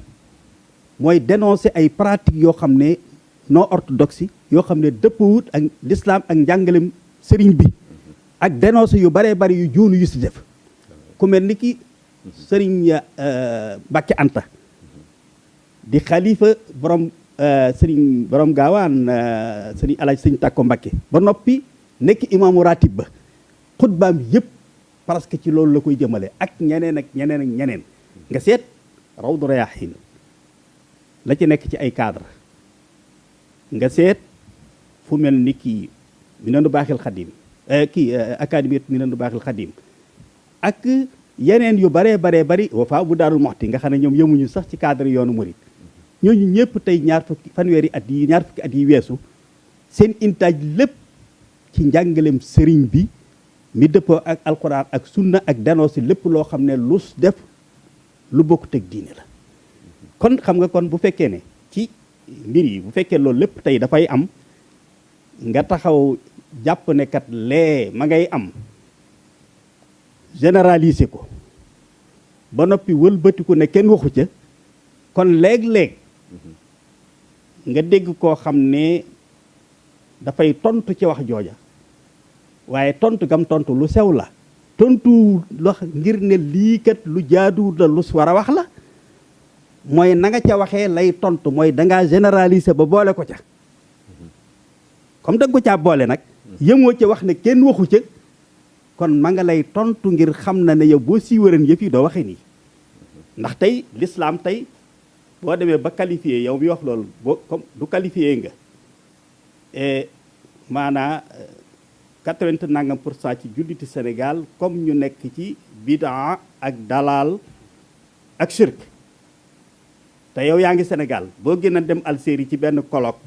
mooy dénoncer ay pratiques yoo xam ne non orthodoxe yoo xam ne dëppwut ak l'islam ak njàngalem sëriñ bi ak dénoncer yu baree bari yu joonu yu si def ku mel ni ki sëriñ Mbàkke Anta di xalifa borom sëriñ borom gaawaan sëriñ alaaj sëriñ Tàkko Mbàkke ba noppi nekk imaamu ratib ba xutbaam yëpp parce que ci loolu la koy jëmale ak ñeneen nga seet Rawdu Rayaahiin la ci nekk ci ay cadre nga seet fu mel ni kii Minanu Baaxil Xadim académie Minanu Baaxil Xadim ak yeneen yu baree bari Wafa bu Daarul Moxti nga xam ne ñoom yemuñu sax ci cadre yoonu murit ñooñu ñëpp tey ñaar fukki at yi weesu seen intaaj lépp ci njàngaleem sëriñ bi mi dëppoo ak alquran ak sunna ak dénoncé lépp loo xam ne lu def lu bokkut ak diine la kon xam nga kon bu fekkee ne ci mbir yi bu fekkee loolu lépp tey dafay am nga taxaw jàpp ne kat lee ma ngay am généraliser ko ba noppi wëlbatiku ne kenn waxu ca kon léeg-léeg nga dégg koo xam ne dafay tontu ci wax jooja waaye tontu gam tontu lu sew la tontu wax ngir ne lii kat lu jaadu la lu war a wax la mooy na nga ca waxee lay tontu mooy dangaa généraliser ba boole ko ca comme da nga ko caa boole nag yemoo ca wax ne kenn waxu ca kon ma nga lay tontu ngir xam na ne yow boo siiwëreen yëf yi doo waxee nii ndax tey l'islam tey boo demee ba qualifié yow mi wax loolu boo comme du qualifié nga maanaa 80% ci julliti Sénégal comme ñu nekk ci bidaa ak dalal ak shirk te yow yaa ngi Sénégal boo gën a dem Algérie ci benn colloque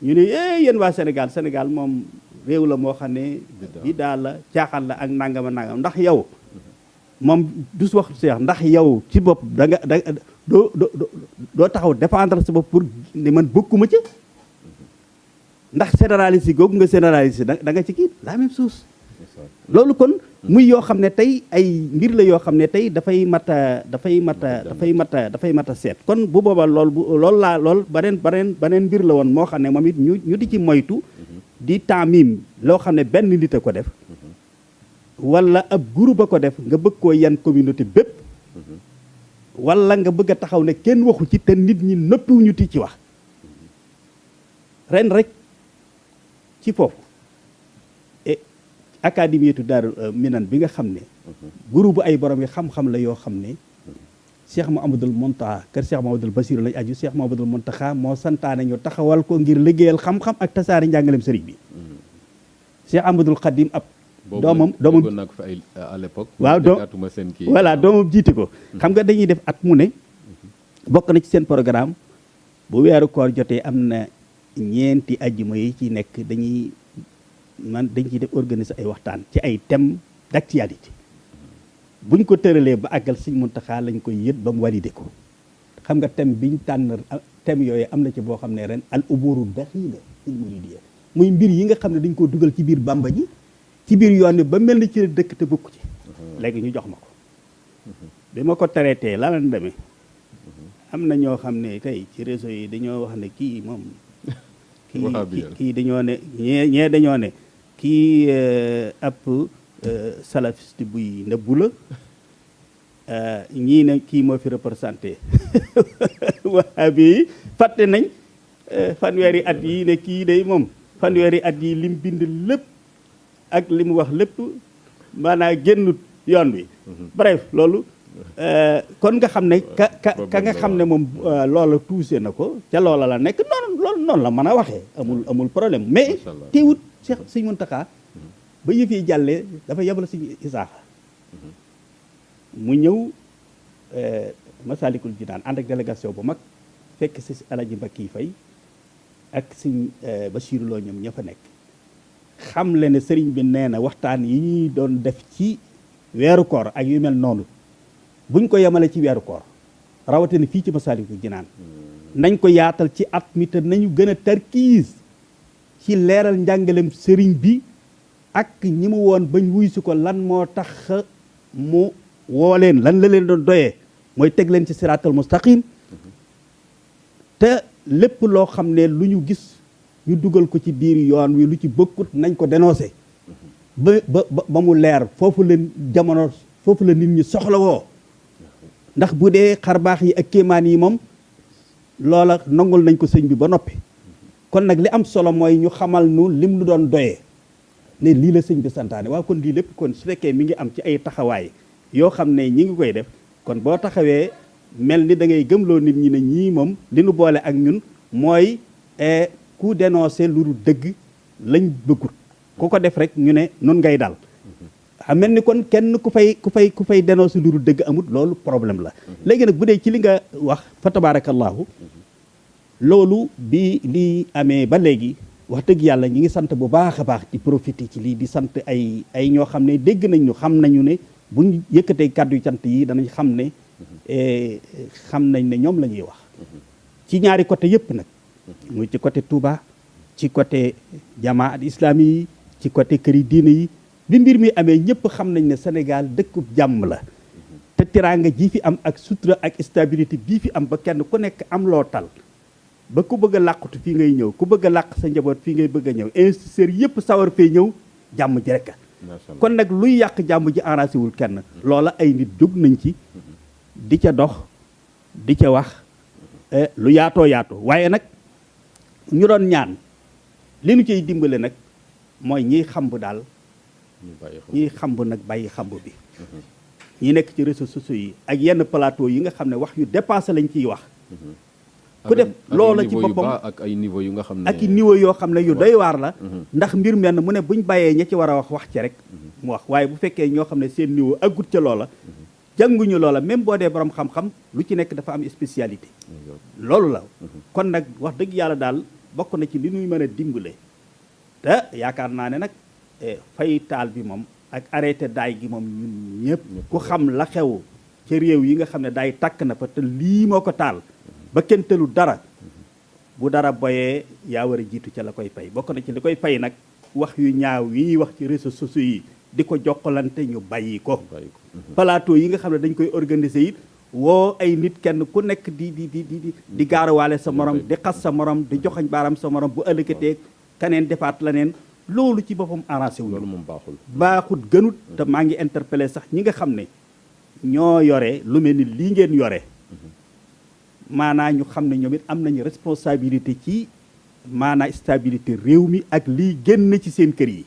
ñu ne yéen waa Sénégal moom réew la moo xam ne bidaa la caaxaan la ak nangama nangam ndax yow moom du wax seex ndax yow ci bopp doo taxaw défendre sa bopp pour ne man bokkuma ci ndax généraliser googu nga généraliser da nga ci kii la même chose loolu kon muy yoo xam ne tey ay mbir la yoo xam ne tey dafay mat a seet kon bu boobaa loolu beneen mbir la woon moo xam ne moom it ñu di ci moytu di taamim loo xam ne benn nit a ko def wala ab groupe a ko def nga bëgg koo yan communauté bépp wala nga bëgg a taxaw ne kenn waxu ci te nit ñi noppiwuñu ti ci wax ren rek ci foofu et académie Daaru Minan bi nga xam ne groupe ay borom yi xam-xam la yoo xam ne Cheikh Mouhamadoul Mountakha kër Cheikh Mouhamadoul Bassirou lañ aju Cheikh Mouhamadoul Mountakha moo santaane ñu taxawal ko ngir liggéeyal xam-xam ak tasaari njàngaleem sëriñ bi Cheikh Ahmadoul Khadim ab doomam naa ko fi ay à l'époque waaw voilà doomam jiite ko xam nga dañuy def at mu ne bokk na ci seen programme bu weeru koor jotee am na ñeenti ajjuma yi ci nekk dañ ciy def organiser ay waxtaan ci ay thèmes d'actualité buñ ko tëralee ba àggal Sëñ Muntaxa lañ koy yët ba mu validé ko xam nga thème biñ tànn thème yooyu am na ci boo xam ne ren al uburu daxila il muridiyya muy mbir yi nga xam ne dañ ko dugal ci biir Bàmba ji ci biir yoon wi ba mel ni ci dëkk te bokk ci léegi ñu jox ma ko bi ma ko traité la lan demee am na ñoo xam ne tey ci réseau yi dañoo wax ne kii moom kii dañoo ne ñee dañoo ne kii ab salafiste buy nëbbu la ñii ne kii moo fi représenté wahabi yi fàtte nañ fanweeri at yi ne kii day moom fanweeri at yi lim bind lépp ak li mu wax lépp maanaam génnut yoon wi bref loolu kon nga xam ne ka nga xam ne moom loola tuuse na ko ca loola la nekk noonu la mën a waxee amul problème mais teewut Cheikh Sëñ Muntaxa ba yëf yi jàllee dafa yebal Sëñ Isaaxa mu ñëw Masalikul Jinaan ànd ak délégation bu mag fekk si Alaji Mbakki Fay ak Sëñ Basiru Lo ñoom ña fa nekk xam le ne sëriñ bi nee na waxtaan yi ñuy doon def ci weeru koor ak yu mel noonu buñ ko yemale ci weeru koor rawatina fii ci Masaalikul Jinaan nañ ko yaatal ci at mi te nañu gën a tarkiis ci leeral njàngalem sëriñ bi ak ñi mu woon bañ wuy si ko lan moo tax mu woo leen lan la leen doon doyee mooy teg leen ci siraatal mustaqim te lépp loo xam ne lu ñu gis ñu dugal ko ci biir yoon wi lu ci bokkut nañ ko dénoncé ba mu leer foofu la jamono foofu la nit ñi soxla woo ndax bu dee xarbaax yi ak kéemaan yi moom loola nangul nañ ko sëñ bi ba noppi kon nag li am solo mooy ñu xamal nu lim lu doon doyee ne lii la sëñ bi santaane waaw kon lii lépp kon su fekkee mi ngi am ci ay taxawaay yoo xam ne ñi ngi koy def kon boo taxawee mel ni da ngay gëmloo nit ñi ne ñii moom li nu boole ak ñun mooy ku dénoncé lu dul dëgg lañ bëggut ku ko def rek ñu ne nun ngay dal xam mel ni kon kenn ku fay dénoncé lu dul dëgg amut loolu problème la léegi nag bu dee ci li nga wax fa tabarakallahu loolu bi lii amee ba léegi wax dëgg yàlla ñi ngi sant bu baax a baax di profité ci lii di sant ay ñoo xam ne dégg nañ ñu xam nañu ne buñ yëkkatee kàddu cant yi danañ xam ne xam nañ ne ñoom la ñuy wax ci ñaari côté yëpp nag muy ci côté Touba ci côté jamaat islami yi ci côté këri diine yi bi mbir mi amee ñëpp xam nañ ne Sénégal dëkkub jàmm la te teraanga ji fi am ak sutura ak stabilité bii fi am ba kenn ku nekk am loo tal ba ku bëgg a làqutu fii ngay ñëw ku bëgg a làq sa njaboot fii ngay bëgg a ñëw investisseurs yëpp sawar fee ñëw jàmm ji rek kon nag luy yàq jàmm ji arrangé wul kenn loola ay nit jóg nañ ci di ca dox di ca wax lu yaatoo yaatoo waaye nag ñu doon ñaan li nu ciy dimbale nag mooy ñiy xamb daal ñiy xamb nag bàyyi xamb bi ñi nekk ci réseaux sociaux yi ak yenn plateau yi nga xam ne wax yu dépassé lañ ciy wax ku def loola ci boppam ak ay niveau yu nga xam ne ak i niveau yoo xam ne yu doy waar la ndax mbir menn mu ne buñ bàyyee ña ci war a wax ci rek mu wax waaye bu fekkee ñoo xam ne seen niveau aggut ca loola jànguñu loola même boo dee borom xam-xam lu ci nekk dafa am spécialité loolu la kon nag wax dëgg yàlla daal bokk na ci li ñuy mën a dimbale te yaakaar naa ne nag fay taal bi moom ak arrêté daay gi moom ñun ñëpp ku xam la xew ca réew yi nga xam ne daay tàkk na fa te lii moo ko taal ba kenn tëlu dara bu dara boyee yaa war a jiitu ca la koy fay bokk na ci li koy fay nag wax yu ñaaw yi wax ci réseaux sociaux yi di ko jokkalante ñu bàyyi ko plateau yi nga xam ne dañ koy organiser it woo ay nit kenn ku nekk di gaarawaale sa morom di xas sa morom di joxañ baaram sa morom bu ëllëgatee kaneen defaat la neen loolu ci boppam arrangé wu loolu moom baaxul. baaxut gënut te maa ngi interpellé sax ñi nga xam ne ñoo yore lu mel ni lii ngeen yore maanaa ñu xam ne ñoom it am nañu responsabilité ci maanaa stabilité réew mi ak lii génn ci seen kër yi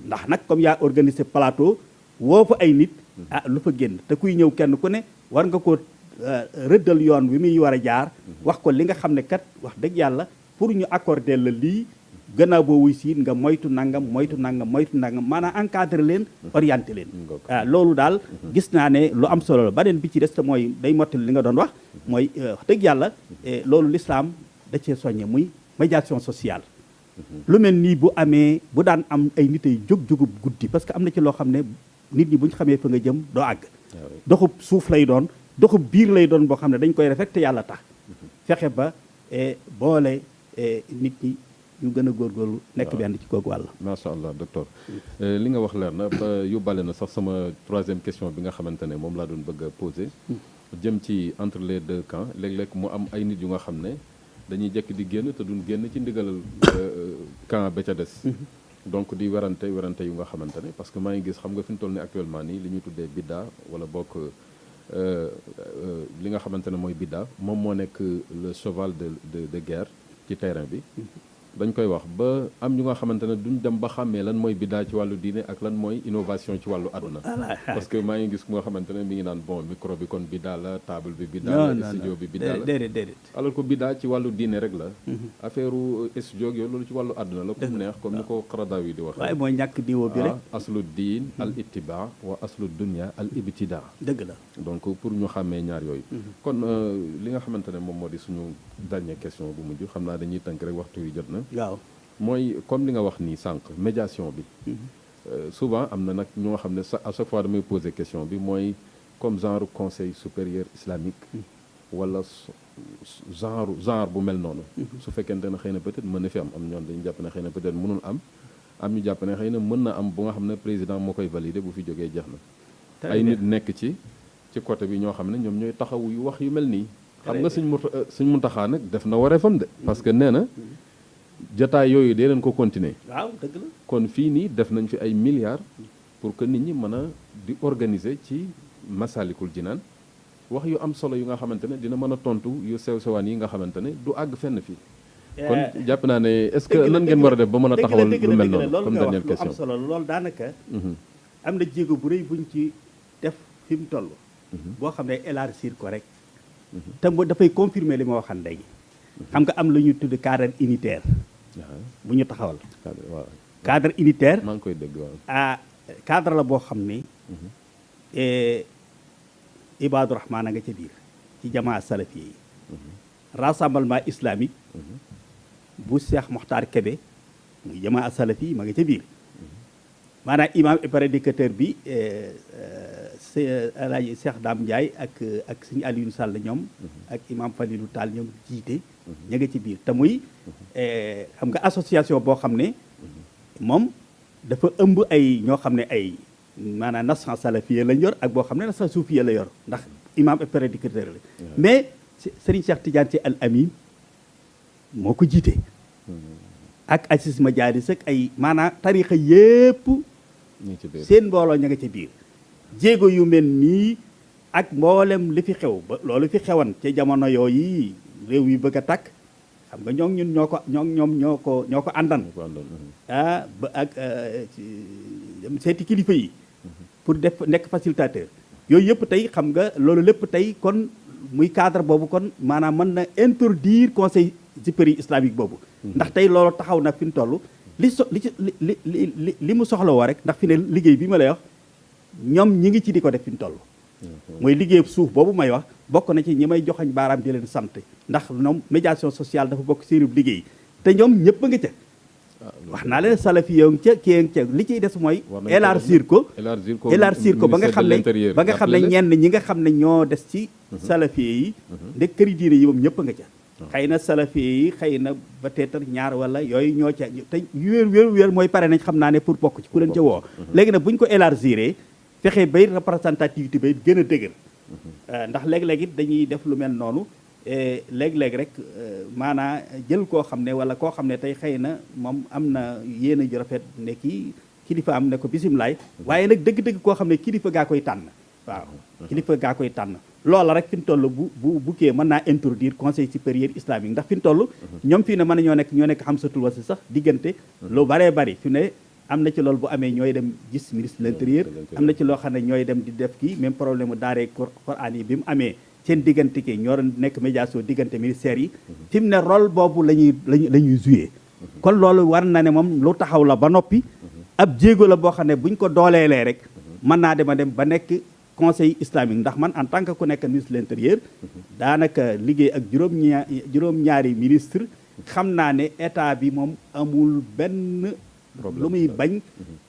ndax nag comme yaa organisé plateau woo fa ay nit lu fa génn te kuy ñëw kenn ku ne war nga ko rëddal yoon wi muy war a jaar wax ko li nga xam ne kat wax dëgg yàlla pour ñu accorder la lii gannaaw boo wuy siin nga moytu nangam maanaam encadré leen orienté leen loolu daal gis naa ne lu am solo la beneen bi ci des te mooy day mottali li nga doon wax mooy wax dëgg yàlla loolu l'islam da cee soññe muy médiation sociale lu mel nii bu amee bu daan am ay nit ay jóg-jógub guddi parce que am na ci loo xam ne nit ñi bu ñu xamee fa nga jëm doo àgg doxub suuf lay doon doxub biir lay doon boo xam ne dañ koy respecté yàlla tax fexe ba boole nit ñi ñu gën a góorgóorlu nekk benn ci kooku wàll macha allah docteur li nga wax leer na ba yóbbaale na sax sama troisième question bi nga xamante ne moom laa doon bëgg a poser jëm ci entre les deux camps léeg-léeg mu am ay nit yu nga xam ne dañuy jekk di génn te duñ génn ci ndigalal camp ba ca des donc di werante yu nga xamante ne parce que maa ngi gis xam nga fi ñu toll ni actuellement nii li ñuy tuddee bidda wala bokk li nga xamante ne mooy bidda moom moo nekk le cheval de guerre ci terrain bi dañ koy wax ba am ñu nga xamante ne duñ dem ba xàmmee lan mooy biddaa ci wàllu diine ak lan mooy innovation ci wàllu àdduna parce que maa ngi gis ku nga xamante ne mi ngi naan bon micro bi kon biddaa la table bi biddaa la studio bi biddaa la déedéet alors que biddaa ci wàllu diine rek la affaire studio yooyu loolu ci wàllu àdduna la comme neex comme ni ko Qaradawi di wax waaye mooy ñàkk diwo bi rek aslu diin al ittiba wa aslu dunya al ibtida dëgg la donc pour ñu xàmmee ñaar yooyu kon li nga xamante ne moom moo di suñu dernière question bu mujj xam naa dañuy tënk rek waxtu yi jot na waaw mooy comme li nga wax nii sànq médiation bi souvent am na nag ñoo xam ne à chaque fois damay poser question bi mooy comme genre conseil supérieur islamique wala genre bu mel noonu su fekkente ne xëy na peut-être mën na fi am ñoon dañu jàpp ne xëy na peut-être mënul am ñu jàpp ne xëy na mën na am bu nga xam ne président moo koy valider bu fi jógee jeex na ay nit nekk ci côté bi ñoo xam ne ñoom ñooy taxawu yu wax yu mel nii xam nga suñ Muntaxa nag def na wareefam de parce que nee na jataay yooyu dee leen ko continuer waaw dëgg la kon fii nii def nañ fi ay milliards pour que nit ñi mën a di organiser ci Masalikul Jinaan wax yu am solo yu nga xamante ne dina mën a tontu yu sew-sewaan yi nga xamante ne du àgg fenn fii kon jàpp naa ne est-ce que nan ngeen war a def ba mën a taxawal lu mel noonu comme dernière question am solo loolu daanaka am na jéego bu rëy buñ ci def fi mu toll boo xam ne élargir ko rek te dafay confirmer li ma waxan léegi xam nga am lu ñu tudd cadre unitaire bu ñu taxawal cadre unitaire maa ngi koy dégg waaw cadre la boo xam ne Ibaadu Rahmaan a nga ca biir ci jamaa salafi yi rassemblement islamique bu Cheikh Mokhtar Kébé muy jamaa salafi yi ma nga ca biir maanaam imam et prédicateur bi Alaaji Cheikh Dame Ndiaye ak Sëñ Alioune Sall ñoom ak imam Falilou Tall ñoom jiite ña nga ci biir te muy xam nga association boo xam ne moom dafa ëmb ay ñoo xam ne ay maanaam nasran salafiya lañ yor ak boo xam ne nasran suufiya la yor ndax imam et prédicateur la mais Serigne Cheikh Tidiane Sy Al Amin moo ko jiite ak Aziz Majalis ak ay maanaam tarixa yépp seen mbooloo ña nga ca biir jéego yu mel nii ak mboolem li fi xew ba loolu fi xewan ca jamono yooyu réew yi bëgg a takk xam nga ñun ñoo ko àndan ba ak seeti kilifa yi pour def nekk facilitateur yooyu yëpp tey xam nga loolu lépp tey kon muy cadre boobu kon maanaam mën na introduire conseil supérieur islamique boobu ndax tey loolu taxaw na fi mu toll li mu soxla woo rek ndax fi ne liggéey bi ma lay wax ñoom ñi ngi ci di ko def fi mu toll mooy liggéey suuf boobu may wax bokk na ci ñi may joxañ baaraam di leen sant ndax ñoom médiation sociale dafa bokk seenub liggéey te ñoom ñëpp a nga ca wax naa leen salafi yow ca kii ca li ciy des mooy élargir ko ba nga xam ne ñenn ñi nga xam ne ñoo des ci salafi yi ndek këri diine yi moom ñëpp a nga ca xëy na salafi yi xëy na peut-être ñaar wala yooyu ñoo ca te wér mooy pare nañ xam naa ne pour bokk ci ku leen ca woo léegi nag bu ñu ko élargir fexe bay représentativité bay gën a dëgër ndax léeg-léeg it dañuy def lu mel noonu léeg-léeg rek maanaa jël koo xam ne wala koo xam ne tey xëy na moom am na yéene ju rafet ne kii kilifa am ne ko bisimilaay waaye nag dëgg-dëgg koo xam ne kilifa gaa koy tànn waaw kilifa gaa koy tànn loola rek fi ñu toll bu kee mën naa introduire conseil supérieur islamique ndax fi ñu toll ñoom fii ne mën na ñoo nekk xamsatul wasi sax diggante lu baree bari fi ne am na ci loolu bu amee ñooy dem gis ministre de l'intérieur am na ci loo xam ne ñooy dem di def kii même problème mu daaree Qur'an yi bi mu amee seen diggante ki ñoo doon nekk médiation diggante ministères yi fi mu ne rôle boobu la ñuy joué kon loolu war na ne moom lu taxaw la ba noppi ab jéego la boo xam ne buñ ko dooleelee rek mën naa dem ba nekk conseil islamique ndax man en tant que ku nekk ministre de l'intérieur daanaka liggéey ak juróom-ñaari ministre xam naa ne état bi moom amul benn lu muy bañ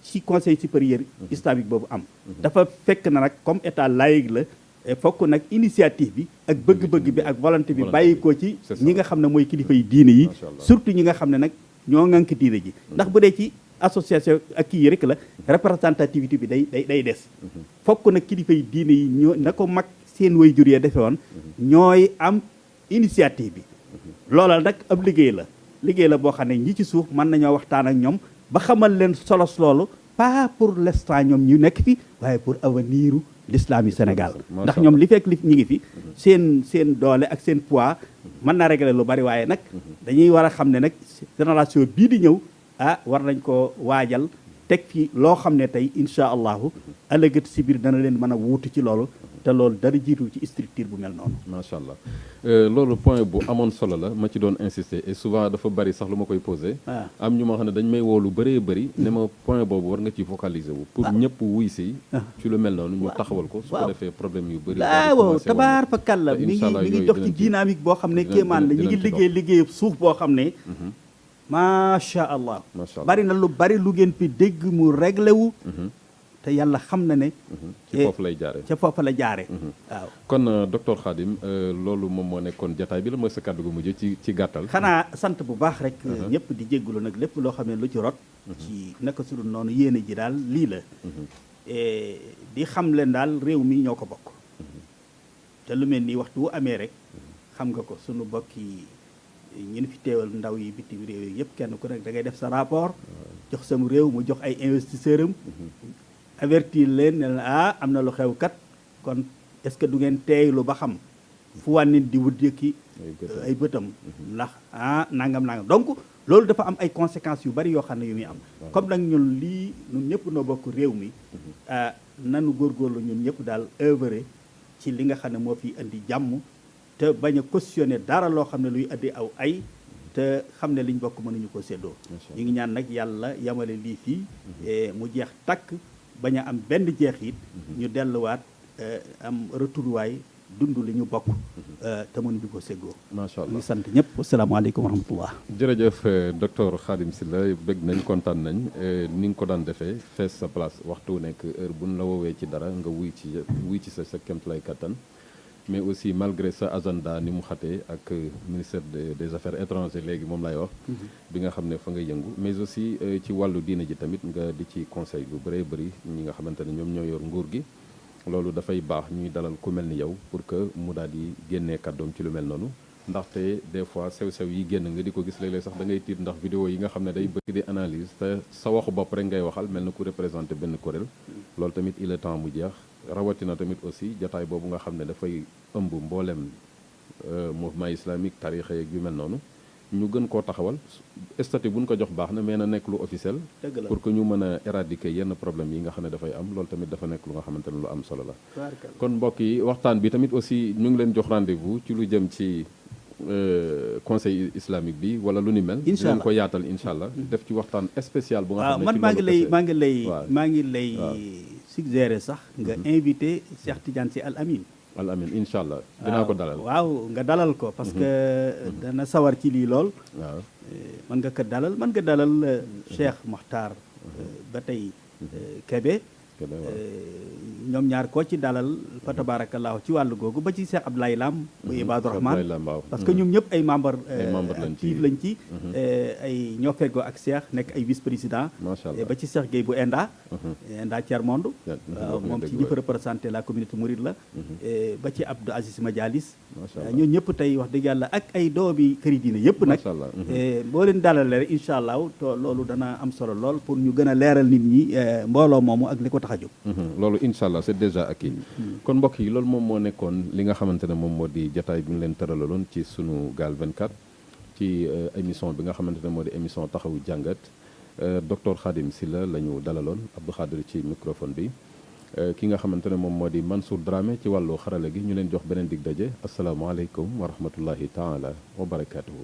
ci conseil supérieur islamique boobu am dafa fekk na nag comme état laïque la fokk nag initiative bi ak bëgg-bëgg bi ak volonté bi bàyyi ko ci ñi nga xam ne mooy kilifa yi diine yi surtout ñi nga xam ne nag ñoo ŋànk diine ji ndax bu dee ci association ak kii yi rek la représentativité bi day des fokk nag kilifa yi diine yi ñoo na ko mag seen way jur yee defe woon ñooy am initiative bi loola nag ab liggéey la boo xam ne ñi ci suuf mën nañoo waxtaan ak ñoom ba xamal leen solos loolu pas pour l'instant ñoom ñu nekk fi waaye pour aveniru l'islam yi Sénégal ndax ñoom li fekk li ñi ngi fi seen doole ak seen poids mën naa régler lu bari waaye nag dañuy war a xam ne nag génération bii di ñëw war nañ ko waajal teg fi loo xam ne tey incha allahu ëllëgët si biir dana leen mën a wuutu ci loolu te loolu dara jiitu ci structure bu mel noonu macha allah loolu point bu amoon solo la ma ci doon insister et souvent dafa bari sax lu ma koy posé am ñu ma xam ne dañ may woo lu bëree bëri ne ma point boobu war nga ci focaliser wu pour ñëpp wuy si ci lu mel noonu ñu taxawal ko su ko defee problème yu bëri waaw tabaar fa kàlla mi ngi dox ci dynamique boo xam ne kéemaan la ñi ngi liggéey suuf boo xam ne macha allah bari na lu bari lu ngeen fi dégg mu réglé wu te yàlla xam na ne ci foofu lay jaare ca foofu la jaare waaw kon docteur Khadim loolu moom moo nekkoon jataay bi la mooy sa kàddu gu mujj ci gàttal xanaa sant bu baax rek ñëpp di jéggulu nag lépp loo xam ne lu ci rot ci naka su dul noonu yéene ji daal lii la di xam leen daal réew mi ñoo ko bokk te lu mel nii waxtu wu amee rek xam nga ko sunu bokki ñun fi teewal ndaw yi bitim réew yi yëpp kenn ku nekk da ngay def sa rapport jox sama réew mu jox ay investisseur am avertir leen ne am na lu xew kat kon est-ce que du ngeen teeylu ba xam fu wànnit di wut yëkki ay bëtam ndax nangam donc loolu dafa am ay conséquences yu bari yoo xam ne yu muy am comme nag ñun ñëpp noo bokk réew mi nanu góorgóorlu ñun ñëpp daal œuvrer ci li nga xam ne moo fi indi jàmm te bañ a cautionner dara loo xam ne luy indi aw ay te xam ne liñ bokk mënuñu ko séddoo ñu ngi ñaan nag yàlla yamale lii fii mu jeex takk bañ a am benn jeexit ñu delluwaat am retourwaay dund li ñu bokk te mënuñu ko séggoo macha allah ñu sant ñëpp asalaamaaleykum wa rahmatullah jërëjëf docteur Khadim Sylla bëgg nañ kontaan nañ ni nga ko daan defee fees sa place waxtu nekk heure buñ la woowee ci dara nga wuy ci sa kéemtalaay kattan mais aussi malgré sa agenda ni mu xatee ak ministère des affaires étrangères léegi moom lay wax bi nga xam ne fa nga yëngu mais aussi ci wàllu diine ji tamit nga di ci conseil bu bëree bëri ñi nga xamante ne ñoom ñoo yor nguur gi loolu dafay baax ñuy dalal ku mel ni yow pour que mu daal di génnee kàddoom ci lu mel noonu ndaxte des fois sew-sew yi génn nga di ko gis léeg-léeg sax da ngay tiit ndax vidéo yi nga xam ne day bëgg di analyse te sa waxu bopp rek ngay waxal mel na ku représenté benn kuréel loolu tamit il est temps mu jeex rawatina tamit aussi jataay boobu nga xam ne dafay ëmb mboolem mouvement islamique tarixa yeeg yu mel noonu ñu gën koo taxawal statut bu ñu ko jox baax na mais na nekk lu officiel pour que ñu mën a éradiquer yenn problème yi nga xam ne dafay am loolu tamit dafa nekk lu nga xamante ne lu am solo la kon mbokk yi waxtaan bi tamit aussi ñu ngi leen jox rendez-vous ci lu jëm ci conseil islamique bi wala lu ni mel dinañ ko yaatal incha allah def ci waxtaan spécial bu nga xam ne man maa ngi lay suggérer sax nga invité Cheikh Tidiane Sy Al Amin incha allah dinaa ko dalal waaw nga dalal ko parce que dana sawar ci lii lool waaw mën nga ko dalal Cheikh Mokhtar ba tey Kébé ñoom ñaar koo ci dalal fa tabaarakallaahu ci wàllu googu ba ci Cheikh Abdoulaye Lam bu Ibadu Rahman parce que ñoom ñëpp ay membre actif lañ ci ay ñoo feggoo ak Cheikh nekk ay vice président ba ci Cheikh Gueye bu Enda Tiers-Monde waaw moom ci ñi fa représenté la communauté mouride la ba ci Abdou Aziz Madialis ñoo ñëpp tey wax dëgg yàlla ak ay doomi këri diine yëpp nag boo leen dalale rek incha allah to loolu dana am solo lool pour ñu gën a leeral nit ñi mbooloo moomu ak li ko tax a jóg loolu incha allah c'est déjà acquis kon mbokk yi loolu moom moo nekkoon li nga xamante ne moom moo di jataay bi ñu leen tëralaloon ci Sunugal 24 ci émission bi nga xamante ne moo di émission taxawu jàngat docteur Khadim Sylla la ñu dalaloon Abdou Khadir ci microphone bi ki nga xamante ne moom moo di Mansour Dramé ci wàllu xarala gi ñu leen jox beneen dig daje asalaamaaleykum wa rahmatullahi taala wa barakaatuhu